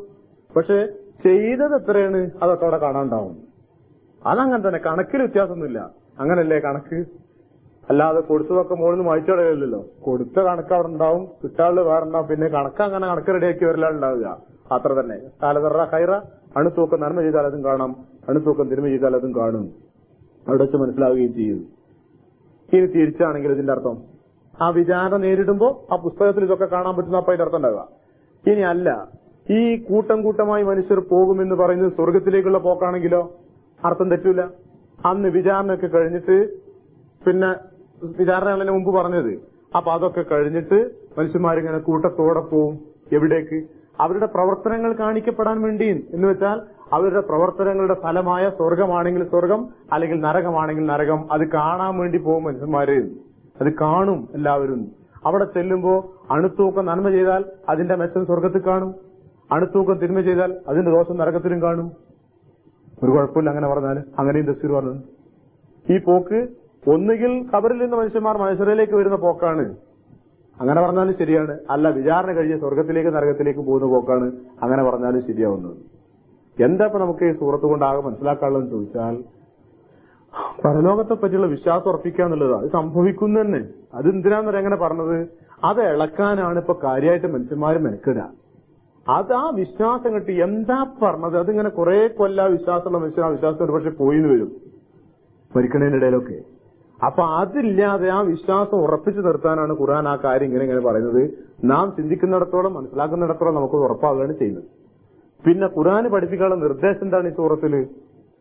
പക്ഷെ ചെയ്തത് എത്രയാണ് അതൊക്കെ അവിടെ കാണാണ്ടാവും. അതങ്ങനെ തന്നെ, കണക്കിൽ വ്യത്യാസമൊന്നുമില്ല. അങ്ങനല്ലേ കണക്ക്? അല്ലാതെ കൊടുത്തതൊക്കെ മുകളിൽ നിന്ന് വായിച്ചോടല്ലോ. കൊടുത്ത കണക്ക് അവിടെ ഉണ്ടാവും, കിട്ടാള് വേറെ ഉണ്ടാവും. പിന്നെ അങ്ങനെ കണക്ക് റെഡിയാക്കി വരലാണ്ടാവുക. അത്ര തന്നെ. കാലതറ ഹൈറ, അണുത്തൂക്കം നന്മ ചെയ്താൽ അതും കാണാം, അണുത്തൂക്കം തിന്മ ചെയ്താൽ അതും കാണും. അവിടെ വെച്ച് മനസ്സിലാവുകയും ചെയ്യുന്നു. ഇനി തിരിച്ചാണെങ്കിൽ ഇതിന്റെ അർത്ഥം ആ വിചാരണ നേരിടുമ്പോ ആ പുസ്തകത്തിൽ ഇതൊക്കെ കാണാൻ പറ്റുന്ന അപ്പൊ അതിന്റെ അർത്ഥം ഉണ്ടാവുക. ഇനി അല്ല, ഈ കൂട്ടം കൂട്ടമായി മനുഷ്യർ പോകുമെന്ന് പറയുന്നത് സ്വർഗത്തിലേക്കുള്ള പോക്കാണെങ്കിലോ അർത്ഥം തെറ്റൂല. അന്ന് വിചാരണയൊക്കെ കഴിഞ്ഞിട്ട്, പിന്നെ വിചാരണയാണല്ലോ മുമ്പ് പറഞ്ഞത്, അപ്പൊ അതൊക്കെ കഴിഞ്ഞിട്ട് മനുഷ്യന്മാരിങ്ങനെ കൂട്ടത്തോടെ പോവും. എവിടേക്ക്? അവരുടെ പ്രവർത്തനങ്ങൾ കാണിക്കപ്പെടാൻ വേണ്ടി. എന്ന് വെച്ചാൽ അവരുടെ പ്രവർത്തനങ്ങളുടെ ഫലമായ സ്വർഗമാണെങ്കിൽ സ്വർഗം, അല്ലെങ്കിൽ നരകമാണെങ്കിൽ നരകം, അത് കാണാൻ വേണ്ടി പോകും മനുഷ്യന്മാര്. അത് കാണും എല്ലാവരും. അവിടെ ചെല്ലുമ്പോ അണുത്തൂക്കം നന്മ ചെയ്താൽ അതിന്റെ മെച്ചം സ്വർഗത്തിൽ കാണും, അണുത്തൂക്കം തിന്മ ചെയ്താൽ അതിന്റെ ദോഷം നരകത്തിലും കാണും. ഒരു കുഴപ്പമില്ല അങ്ങനെ പറഞ്ഞാൽ. അങ്ങനെയും തഫ്സീർ പറഞ്ഞു. ഈ പോക്ക് ഒന്നുകിൽ ഖബറിൽ നിന്ന് മനുഷ്യന്മാർ മനുഷ്യരിലേക്ക് വരുന്ന പോക്കാണ്, അങ്ങനെ പറഞ്ഞാലും ശരിയാണ്. അല്ല, വിചാരണ കഴിഞ്ഞ് സ്വർഗത്തിലേക്ക് നരകത്തിലേക്ക് പോകുന്ന പോക്കാണ്, അങ്ങനെ പറഞ്ഞാലും ശരിയാവുന്നത്. എന്താ ഇപ്പൊ നമുക്ക് ഈ സൂറത്ത് കൊണ്ടാകെ മനസ്സിലാക്കാനുള്ളതെന്ന് ചോദിച്ചാൽ, പരലോകത്തെ പറ്റിയുള്ള വിശ്വാസം ഉറപ്പിക്കുക എന്നുള്ളത് അത് സംഭവിക്കുന്നു തന്നെ. അത് എന്തിനാന്ന് എങ്ങനെ പറഞ്ഞത്? അത് ഇളക്കാനാണ് ഇപ്പൊ കാര്യമായിട്ട് മനുഷ്യന്മാർ മെനക്കിടുക. അത് ആ വിശ്വാസം കിട്ടി എന്താ പറഞ്ഞത്, അതിങ്ങനെ കുറെ കൊല്ല വിശ്വാസമുള്ള മനുഷ്യൻ ആ വിശ്വാസം ഒരു പക്ഷെ പോയിന്ന് വരും മരിക്കണേനിടയിലൊക്കെ. അപ്പൊ അതില്ലാതെ ആ വിശ്വാസം ഉറപ്പിച്ചു നിർത്താനാണ് ഖുർആൻ ആ കാര്യം ഇങ്ങനെ പറയുന്നത്. നാം ചിന്തിക്കുന്നിടത്തോളം മനസ്സിലാക്കുന്നിടത്തോളം നമുക്ക് ഉറപ്പാവുകയാണ് ചെയ്യുന്നത്. പിന്നെ ഖുർആൻ പഠിപ്പിക്കാനുള്ള നിർദ്ദേശം എന്താണ് ഈ സൂറത്തില്?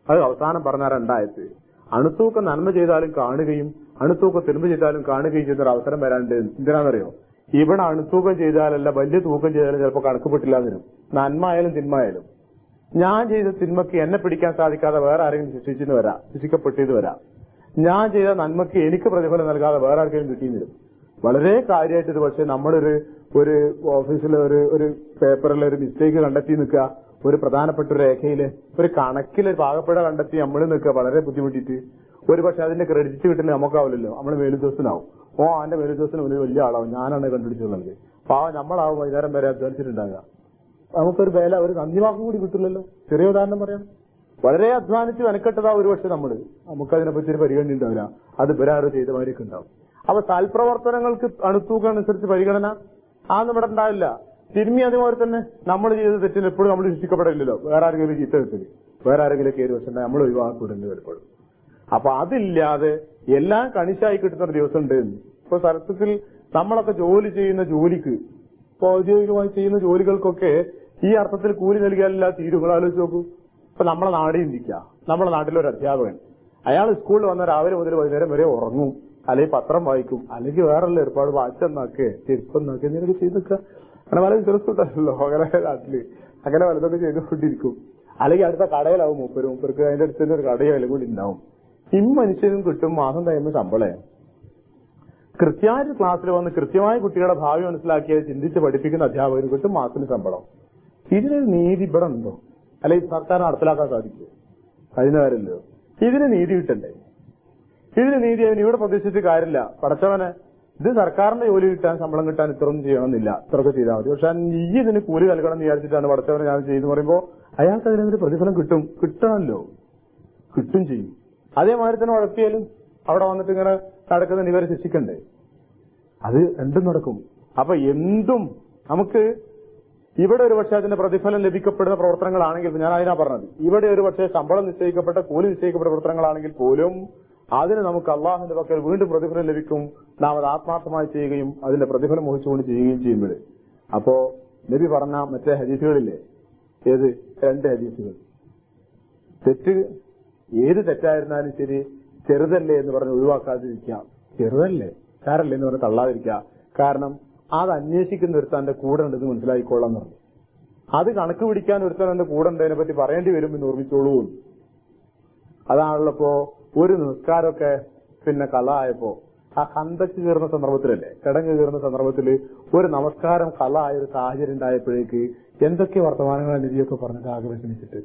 അത് അവസാനം പറഞ്ഞ രണ്ടായത്ത്, അണുത്തൂക്കം നന്മ ചെയ്താലും കാണുകയും അണുത്തൂക്കം തിന്മ ചെയ്താലും കാണുകയും ചെയ്യുന്നൊരു അവസരം വരാണ്ട്. എന്തിനാണെന്നറിയോ? ഇവിടെ അണുത്തൂക്കം ചെയ്താലല്ല, വലിയ തൂക്കം ചെയ്താലും ചിലപ്പോൾ കണക്കുപെട്ടില്ല തരും. നന്മ ആയാലും തിന്മ ആയാലും. ഞാൻ ചെയ്ത തിന്മയ്ക്ക് എന്നെ പിടിക്കാൻ സാധിക്കാതെ വേറെ ആരെങ്കിലും ശിക്ഷിച്ചെന്ന് വരാം, ശിക്ഷിക്കപ്പെട്ടെന്ന് വരാം. ഞാൻ ചെയ്ത നന്മയ്ക്ക് എനിക്ക് പ്രതിഫലം നൽകാതെ വേറെ ആർക്കെങ്കിലും കിട്ടിയെന്ന് വരും. വളരെ കാര്യമായിട്ട് ഇത് പക്ഷെ നമ്മളൊരു ഓഫീസിലെ ഒരു പേപ്പറിലെ ഒരു മിസ്റ്റേക്ക് കണ്ടെത്തി നിൽക്കുക, ഒരു പ്രധാനപ്പെട്ട ഒരു രേഖയില് ഒരു കണക്കില് പാകപ്പിഴ കണ്ടെത്തി നമ്മൾ നിൽക്കുക വളരെ ബുദ്ധിമുട്ടിയിട്ട്. ഒരു പക്ഷെ അതിന്റെ ക്രെഡിറ്റ് കിട്ടില്ല നമുക്കാവില്ലല്ലോ, നമ്മൾ മേലുദ്യോഗസ്ഥനാവും. അവന്റെ മേലുദ്യോഗസ്ഥന് ഒരു വലിയ ആളാവും, ഞാനാണ് കണ്ടുപിടിച്ചുള്ളത്. പാവം നമ്മളാവും വൈകുന്നേരം വരെ അധ്വാനിച്ചിട്ടുണ്ടാകുക. നമുക്കൊരു വില, ഒരു നന്ദിവാക്കും കൂടി കിട്ടില്ലല്ലോ. ചെറിയ ഉദാഹരണം പറയാം, വളരെ അധ്വാനിച്ച് വെനക്കെട്ടതാ ഒരു പക്ഷെ നമുക്കതിനെപ്പറ്റി ഒരു പരിഗണന ഉണ്ടാവില്ല, അത് ഇവരാരോ ചെയ്ത മാതിരിയൊക്കെ ഉണ്ടാവും. അപ്പൊ സൽപ്രവർത്തനങ്ങൾക്ക് അണുത്തൂക്കം അനുസരിച്ച് പരിഗണന നമ്മുടെ ഉണ്ടാവില്ല. തിരുമ്മി അതുപോലെ തന്നെ നമ്മൾ ചെയ്ത തെറ്റിന് എപ്പോഴും നമ്മൾ ശിക്ഷിക്കപ്പെടില്ലല്ലോ. വേറെ ആരെങ്കിലും ചീത്ത കിട്ടില്ല, വേറെ ആരെങ്കിലും കയറി വെച്ചിട്ടുണ്ടെങ്കിൽ നമ്മൾ ഒഴിവാക്കിവിടുന്നു പലപ്പോഴും. അപ്പൊ അതില്ലാതെ എല്ലാം കണിശായി കിട്ടുന്ന ഒരു ദിവസം ഉണ്ട്. ഇപ്പൊ സത്യത്തിൽ നമ്മളൊക്കെ ജോലി ചെയ്യുന്ന ജോലിക്ക്, ഇപ്പൊ ഔദ്യോഗികമായി ചെയ്യുന്ന ജോലികൾക്കൊക്കെ ഈ അർത്ഥത്തിൽ കൂലി നൽകിയാലില്ല തീരുകൾ ആലോചിച്ച് നോക്കൂ. ഇപ്പൊ നമ്മളെ നാട് ചിന്തിക്കുക, നമ്മളെ നാട്ടിലൊരു അധ്യാപകൻ, അയാൾ സ്കൂളിൽ വന്ന രാവിലെ മുതൽ വൈകുന്നേരം വരെ ഉറങ്ങും, അല്ലെങ്കിൽ പത്രം വായിക്കും, അല്ലെങ്കിൽ വേറെല്ലാം ഏർപ്പാട് വാച്ചെന്നാക്കെ ചെരുപ്പെന്നാക്കെ എന്തെങ്കിലും ചെയ്ത് നിൽക്കുക. അങ്ങനെ പല വിശ്വസിട്ടല്ലോ അങ്ങനെ നാട്ടില് അങ്ങനെ വലതൊക്കെ ചെയ്തുകൊണ്ടിരിക്കും. അല്ലെങ്കിൽ അടുത്ത കടയിലാവും മൂപ്പർക്ക് അതിന്റെ അടുത്ത് തന്നെ ഒരു കടയോ എല്ലാം കൂടി ഉണ്ടാവും. മനുഷ്യനും കിട്ടും മാസം കഴിയുമ്പോൾ ശമ്പളം. കൃത്യമായിട്ട് ക്ലാസ്സിൽ വന്ന് കൃത്യമായി കുട്ടികളുടെ ഭാവി മനസ്സിലാക്കിയത് ചിന്തിച്ച് പഠിപ്പിക്കുന്ന അധ്യാപകന് കിട്ടും മാസത്തിന് ശമ്പളം. ഇതിനൊരു നീതി ഇവിടെ ഉണ്ടോ? അല്ലെങ്കിൽ സർക്കാർ നടപ്പിലാക്കാൻ സാധിക്കുമോ? കഴിഞ്ഞ കാര്യമല്ലോ. ഇതിന് നീതി കിട്ടണ്ടേ? ഇതിന് നീതി അവന് ഇവിടെ പ്രതീക്ഷിച്ചിട്ട് കാര്യമില്ല. പടച്ചവനെ ഇത് സർക്കാരിന്റെ ജോലി കിട്ടാൻ ശമ്പളം കിട്ടാൻ ഇത്രയൊന്നും ചെയ്യണമെന്നില്ല, ഇത്രയൊക്കെ ചെയ്താൽ മതി. പക്ഷെ നീ ഇതിന് കൂലി നൽകണം എന്ന് വിചാരിച്ചിട്ടാണ് പടച്ചവനെ ഞാൻ ചെയ്യുന്നു പറയുമ്പോ അയാൾക്ക് അതിനൊരു പ്രതിഫലം കിട്ടണമല്ലോ, കിട്ടും ചെയ്യും. അതേമാതിരി തന്നെ ഉഴപ്പിയാലും അവിടെ വന്നിട്ട് ഇങ്ങനെ നടക്കുന്ന ഇവരെ ശിക്ഷിക്കണ്ടേ? അത് രണ്ടും നടക്കും. അപ്പൊ എന്തും നമുക്ക് ഇവിടെ ഒരു പക്ഷേ അതിന്റെ പ്രതിഫലം ലഭിക്കപ്പെടുന്ന പ്രവർത്തനങ്ങളാണെങ്കിൽ, ഞാൻ അതിനാ പറഞ്ഞത്, ഇവിടെ ഒരു പക്ഷേ ശമ്പളം നിശ്ചയിക്കപ്പെട്ട കൂലി നിശ്ചയിക്കപ്പെട്ട പ്രവർത്തനങ്ങളാണെങ്കിൽ പോലും അതിന് നമുക്ക് അള്ളാഹുവിന്റെ പക്കൽ വീണ്ടും പ്രതിഫലം ലഭിക്കും. നാം അത് ആത്മാർത്ഥമായി ചെയ്യുകയും അതിന്റെ പ്രതിഫലം മോഹിച്ചുകൊണ്ട് ചെയ്യുകയും ചെയ്യുമ്പോൾ. അപ്പോ നബി പറഞ്ഞ മറ്റേ ഹദീസുകളില്ലേ, ഏത് 2 ഹദീസുകൾ, തെറ്റ് ഏത് തെറ്റായിരുന്നാലും ശരി ചെറുതല്ലേ എന്ന് പറഞ്ഞ് ഒഴിവാക്കാതിരിക്കുക, ചെറുതല്ലേ സാരല്ലേ എന്ന് പറഞ്ഞ് തള്ളാതിരിക്കുക. കാരണം അത് അന്വേഷിക്കുന്ന ഒരുത്തൻ എന്റെ കൂടെ ഉണ്ടെന്ന് മനസ്സിലാക്കിക്കൊള്ളാൻ പറഞ്ഞു. അത് കണക്ക് പിടിക്കാൻ ഒരുത്തൻ എന്റെ കൂടെ ഉണ്ടതിനെ പറ്റി പറയേണ്ടി വരും എന്ന് ഓർമ്മിച്ചോളൂ. അതാണല്ലോ ഒരു നിസ്കാരമൊക്കെ പിന്നെ കലായപ്പോ ആ കന്തക്ക് കയറുന്ന സന്ദർഭത്തിലല്ലേ, കിടങ്ങ് കയറുന്ന സന്ദർഭത്തില് ഒരു നമസ്കാരം കലായ ഒരു സാഹചര്യം ഉണ്ടായപ്പോഴേക്ക് എന്തൊക്കെ വർത്തമാനങ്ങളെ നിധിയൊക്കെ പറഞ്ഞിട്ട് ആകെ വിഷമിച്ചിട്ട്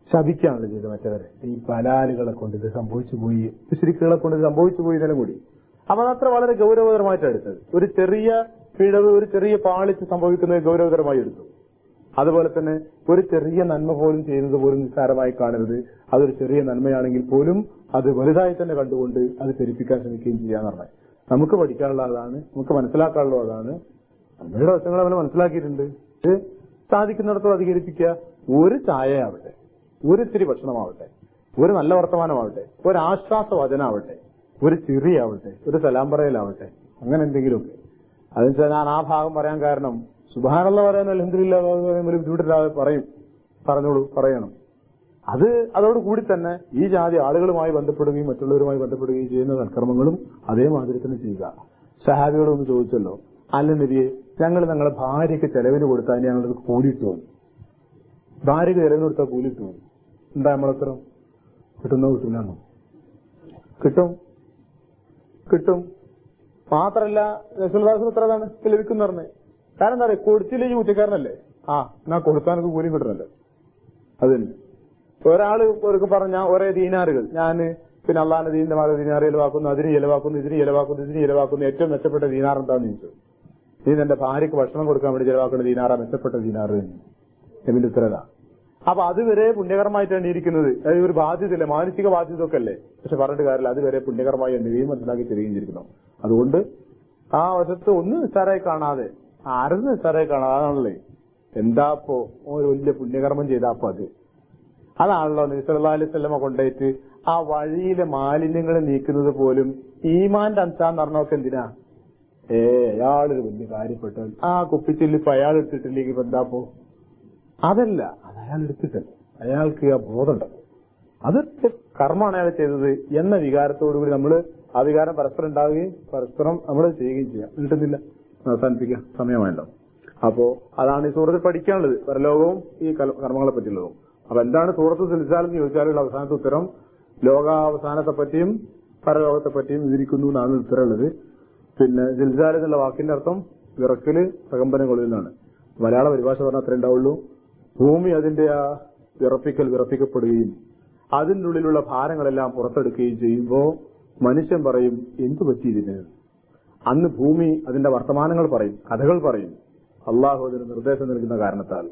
ശപിക്കാണല്ലോ ചെയ്ത് മറ്റവരെ. ഈ ബലാലുകളെ കൊണ്ട് ഇത് സംഭവിച്ചു പോയി, മുശ്രിക്കുകളെ കൊണ്ട് ഇത് സംഭവിച്ചു പോയി എന്നതിനും കൂടി. അപ്പൊ അതത്ര വളരെ ഗൗരവതരമായിട്ട് എടുത്തത്. ഒരു ചെറിയ പിഴവ്, ഒരു ചെറിയ പാളിച്ച് സംഭവിക്കുന്നത് ഗൗരവതരമായി എടുത്തു. അതുപോലെ തന്നെ ഒരു ചെറിയ നന്മ പോലും ചെയ്യുന്നത് പോലും നിസ്സാരമായി കാണരുത്. അതൊരു ചെറിയ നന്മയാണെങ്കിൽ പോലും അത് വലുതായി തന്നെ കണ്ടുകൊണ്ട് അത് പെരുപ്പിക്കാൻ ശ്രമിക്കുകയും ചെയ്യാന്ന് പറഞ്ഞാൽ നമുക്ക് പഠിക്കാനുള്ള അതാണ്, നമുക്ക് മനസ്സിലാക്കാനുള്ള അതാണ്. നമ്മുടെ വശങ്ങൾ അവനെ മനസ്സിലാക്കിയിട്ടുണ്ട്. സാധിക്കുന്നിടത്തോളം അധികരിപ്പിക്കുക. ഒരു ചായ ആവട്ടെ, ഒരിത്തിരി ഭക്ഷണമാവട്ടെ, ഒരു നല്ല വർത്തമാനമാവട്ടെ, ഒരു ആശ്വാസ വചനാവട്ടെ, ഒരു ചിറിയാവട്ടെ, ഒരു സലാം പറയലാവട്ടെ, അങ്ങനെ എന്തെങ്കിലുമൊക്കെ. അതെന്നുവെച്ചാൽ ഞാൻ ആ ഭാഗം പറയാൻ കാരണം സുബ്ഹാനല്ലാഹ് പറയാൻ അൽഹംദുലില്ലാഹ് പറയുമ്പോൾ ബുദ്ധിമുട്ടില്ലാതെ പറഞ്ഞോളൂ, പറയണം. അതോടുകൂടി തന്നെ ഈ ജാതി ആളുകളുമായി ബന്ധപ്പെടുകയും മറ്റുള്ളവരുമായി ബന്ധപ്പെടുകയും ചെയ്യുന്ന സൽക്കർമ്മങ്ങളും അതേമാതിരി തന്നെ ചെയ്യുക. സഹാബികളൊന്ന് ചോദിച്ചല്ലോ, അല്ല നബിയെ, ഞങ്ങൾ ഞങ്ങളെ ഭാര്യയ്ക്ക് ചെലവിന് കൊടുത്താൽ ഞങ്ങൾക്ക് കൂലിയിട്ട് പോകും. ഭാര്യയ്ക്ക് ചെലവിന് കൊടുത്താൽ കൂലിയിട്ട് പോകും. എന്താ നമ്മളെത്തരം കിട്ടുന്നോ കിട്ടില്ലെന്നോ? കിട്ടും. മാത്രല്ല റസൂലുള്ളാഹി എത്രതാണ് ലഭിക്കുന്ന പറഞ്ഞത്? കാരണം എന്താ പറയുക, കൊടുത്തില്ലെങ്കിൽ കുറ്റക്കാരനല്ലേ? എന്നാ കൊടുത്താനൊക്കെ കൂലിയും കിട്ടണല്ലോ. അതിന് ഒരാള് ഒരു പറഞ്ഞ ഒരേ ദീനാറുകൾ ഞാൻ പിന്നെ അള്ളാന്റെ ദീനിന്റെ മാർഗ്ഗ ദീനാറ് ചെലവാക്കുന്നു, ഇതിന് ചെലവാക്കുന്നു, ഏറ്റവും മെച്ചപ്പെട്ട ദീനാർ എന്താന്ന് ചോദിച്ചു. നീ എന്റെ ഭാര്യയ്ക്ക് ഭക്ഷണം കൊടുക്കാൻ വേണ്ടി ചെലവാക്കുന്ന ദീനാറാ മെച്ചപ്പെട്ട ദീനാറ് എന്റെ ഉത്തരത. അപ്പൊ അതുവരെ പുണ്യകരമായിട്ട് എണ്ണിയിരിക്കുന്നത് ഒരു ബാധ്യതയില്ലേ, മാനസിക ബാധ്യത ഒക്കെ അല്ലേ. പക്ഷെ പറഞ്ഞിട്ട് കാര്യമില്ല, അതുവരെ പുണ്യകരമായി എണ്ണുകയും മനസ്സിലാക്കി തരികയും ചെയ്തിരിക്കണം. അതുകൊണ്ട് ആ വശത്ത് ഒന്നും നിസ്സാരമായി കാണാതെ, ആരും നിസ്സാരമായി കാണാതെ, അതാണല്ലേ എന്താപ്പോ ഒരു വലിയ പുണ്യകർമ്മം ചെയ്താപ്പോ അതാണല്ലോ നബി സല്ലല്ലാഹു അലൈഹി വസല്ലമ കൊണ്ടുപോയിട്ട് ആ വഴിയിലെ മാലിന്യങ്ങൾ നീക്കുന്നത് പോലും ഈമാന്റെ അംശാന്ന് പറഞ്ഞൊക്കെ എന്തിനാ? അയാളൊരു വലിയ കാര്യപ്പെട്ടു, ആ കുപ്പിച്ചില്ലിപ്പോ അയാൾ എടുത്തിട്ടില്ലെങ്കിൽ ഇപ്പൊ എന്താപ്പോ? അതല്ല, അത് അയാൾ എടുത്തിട്ടല്ല, അയാൾക്ക് ആ ബോധമുണ്ട്, അതൊക്കെ കർമ്മമാണ് അയാൾ ചെയ്തത് എന്ന വികാരത്തോടുകൂടി നമ്മൾ ആ വികാരം പരസ്പരം ഉണ്ടാവുകയും പരസ്പരം നമ്മൾ ചെയ്യുകയും ചെയ്യാം. കിട്ടുന്നില്ല, അവസാനിപ്പിക്കാം, സമയമായല്ലോ. അപ്പോ അതാണ് ഈ സൂറത്തിൽ പഠിക്കാനുള്ളത്, പരലോകവും ഈ കർമ്മങ്ങളെ പറ്റിയുള്ളതും. അപ്പൊ എന്താണ് സൂറത്ത് സിൽസാൽ എന്ന് ചോദിച്ചാലുള്ള അവസാനത്തെ ഉത്തരം ലോകാവസാനത്തെ പറ്റിയും പരലോകത്തെ പറ്റിയും വിവരിക്കുന്നു എന്നാണ് ഉത്തരമുള്ളത്. പിന്നെ സിൽസാൽ എന്നുള്ള വാക്കിന്റെ അർത്ഥം വിറക്കല്, പ്രകമ്പനങ്ങളിൽ നിന്നാണ്. മലയാള പരിഭാഷ പറഞ്ഞാൽ അത്രേ ഉണ്ടാവുള്ളൂ. ഭൂമി അതിന്റെ ആ വിറപ്പിക്കപ്പെടുകയും അതിൻ്റെ ഉള്ളിലുള്ള ഭാരങ്ങളെല്ലാം പുറത്തെടുക്കുകയും ചെയ്യുമ്പോൾ മനുഷ്യൻ പറയും, എന്തു പറ്റി ഇതിന്? അന്ന് ഭൂമി അതിന്റെ വർത്തമാനങ്ങൾ പറയും, കഥകൾ പറയും, അള്ളാഹു അതിന് നിർദ്ദേശം നൽകുന്ന കാരണത്താൽ.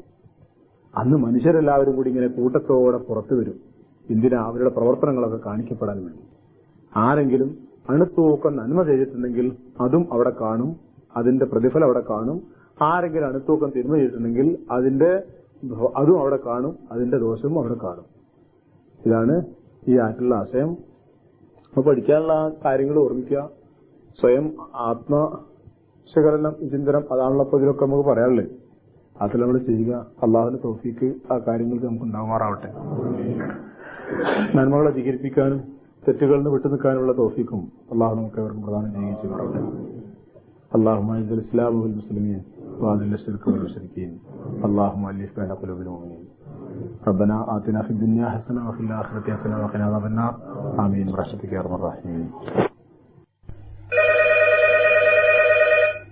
അന്ന് മനുഷ്യരെല്ലാവരും കൂടി ഇങ്ങനെ കൂട്ടത്തോടെ പുറത്തു വരും. എന്തിനാ? അവരുടെ പ്രവർത്തനങ്ങളൊക്കെ കാണിക്കപ്പെടാൻ വേണ്ടി. ആരെങ്കിലും അണുത്തൂക്കം നന്മ ചെയ്തിട്ടുണ്ടെങ്കിൽ അതും അവിടെ കാണും, അതിന്റെ പ്രതിഫലം അവിടെ കാണും. ആരെങ്കിലും അണുത്തൂക്കം തിന്മ ചെയ്തിട്ടുണ്ടെങ്കിൽ അതും അവിടെ കാണും, അതിന്റെ ദോഷവും അവിടെ കാണും. ഇതാണ് ഈ ആയിട്ടുള്ള ആശയം. അപ്പൊ പഠിക്കാനുള്ള കാര്യങ്ങൾ ഓർമ്മിക്കുക, സ്വയം ആത്മശകലനം, ചിന്തനം, അതാണല്ലോ ഇപ്പൊ ഇതിലൊക്കെ നമുക്ക് പറയാനുള്ളത്. അതിൽ നമ്മൾ ചെയ്യുക. അള്ളാഹുവിന്റെ തൗഫീക്ക് ആ കാര്യങ്ങൾക്ക് നമുക്ക് ഉണ്ടാവാറാവട്ടെ. നന്മകളെ അധികരിപ്പിക്കാനും തെറ്റുകളിൽ നിന്ന് വിട്ടുനിൽക്കാനുള്ള തൗഫീക്കും അള്ളാഹു നമുക്ക് അവർക്ക് പ്രദാനം ചെയ്യുകയും ചെയ്യുമാറാവട്ടെ. اللهم اعز الاسلام والمسلمين واذل الشرك والمشركين اللهم الف بين قلوب المؤمنين ربنا آتنا في الدنيا حسنة وفي الآخرة حسنة وقنا عذاب النار آمين برحمتك يا ارحم الراحمين.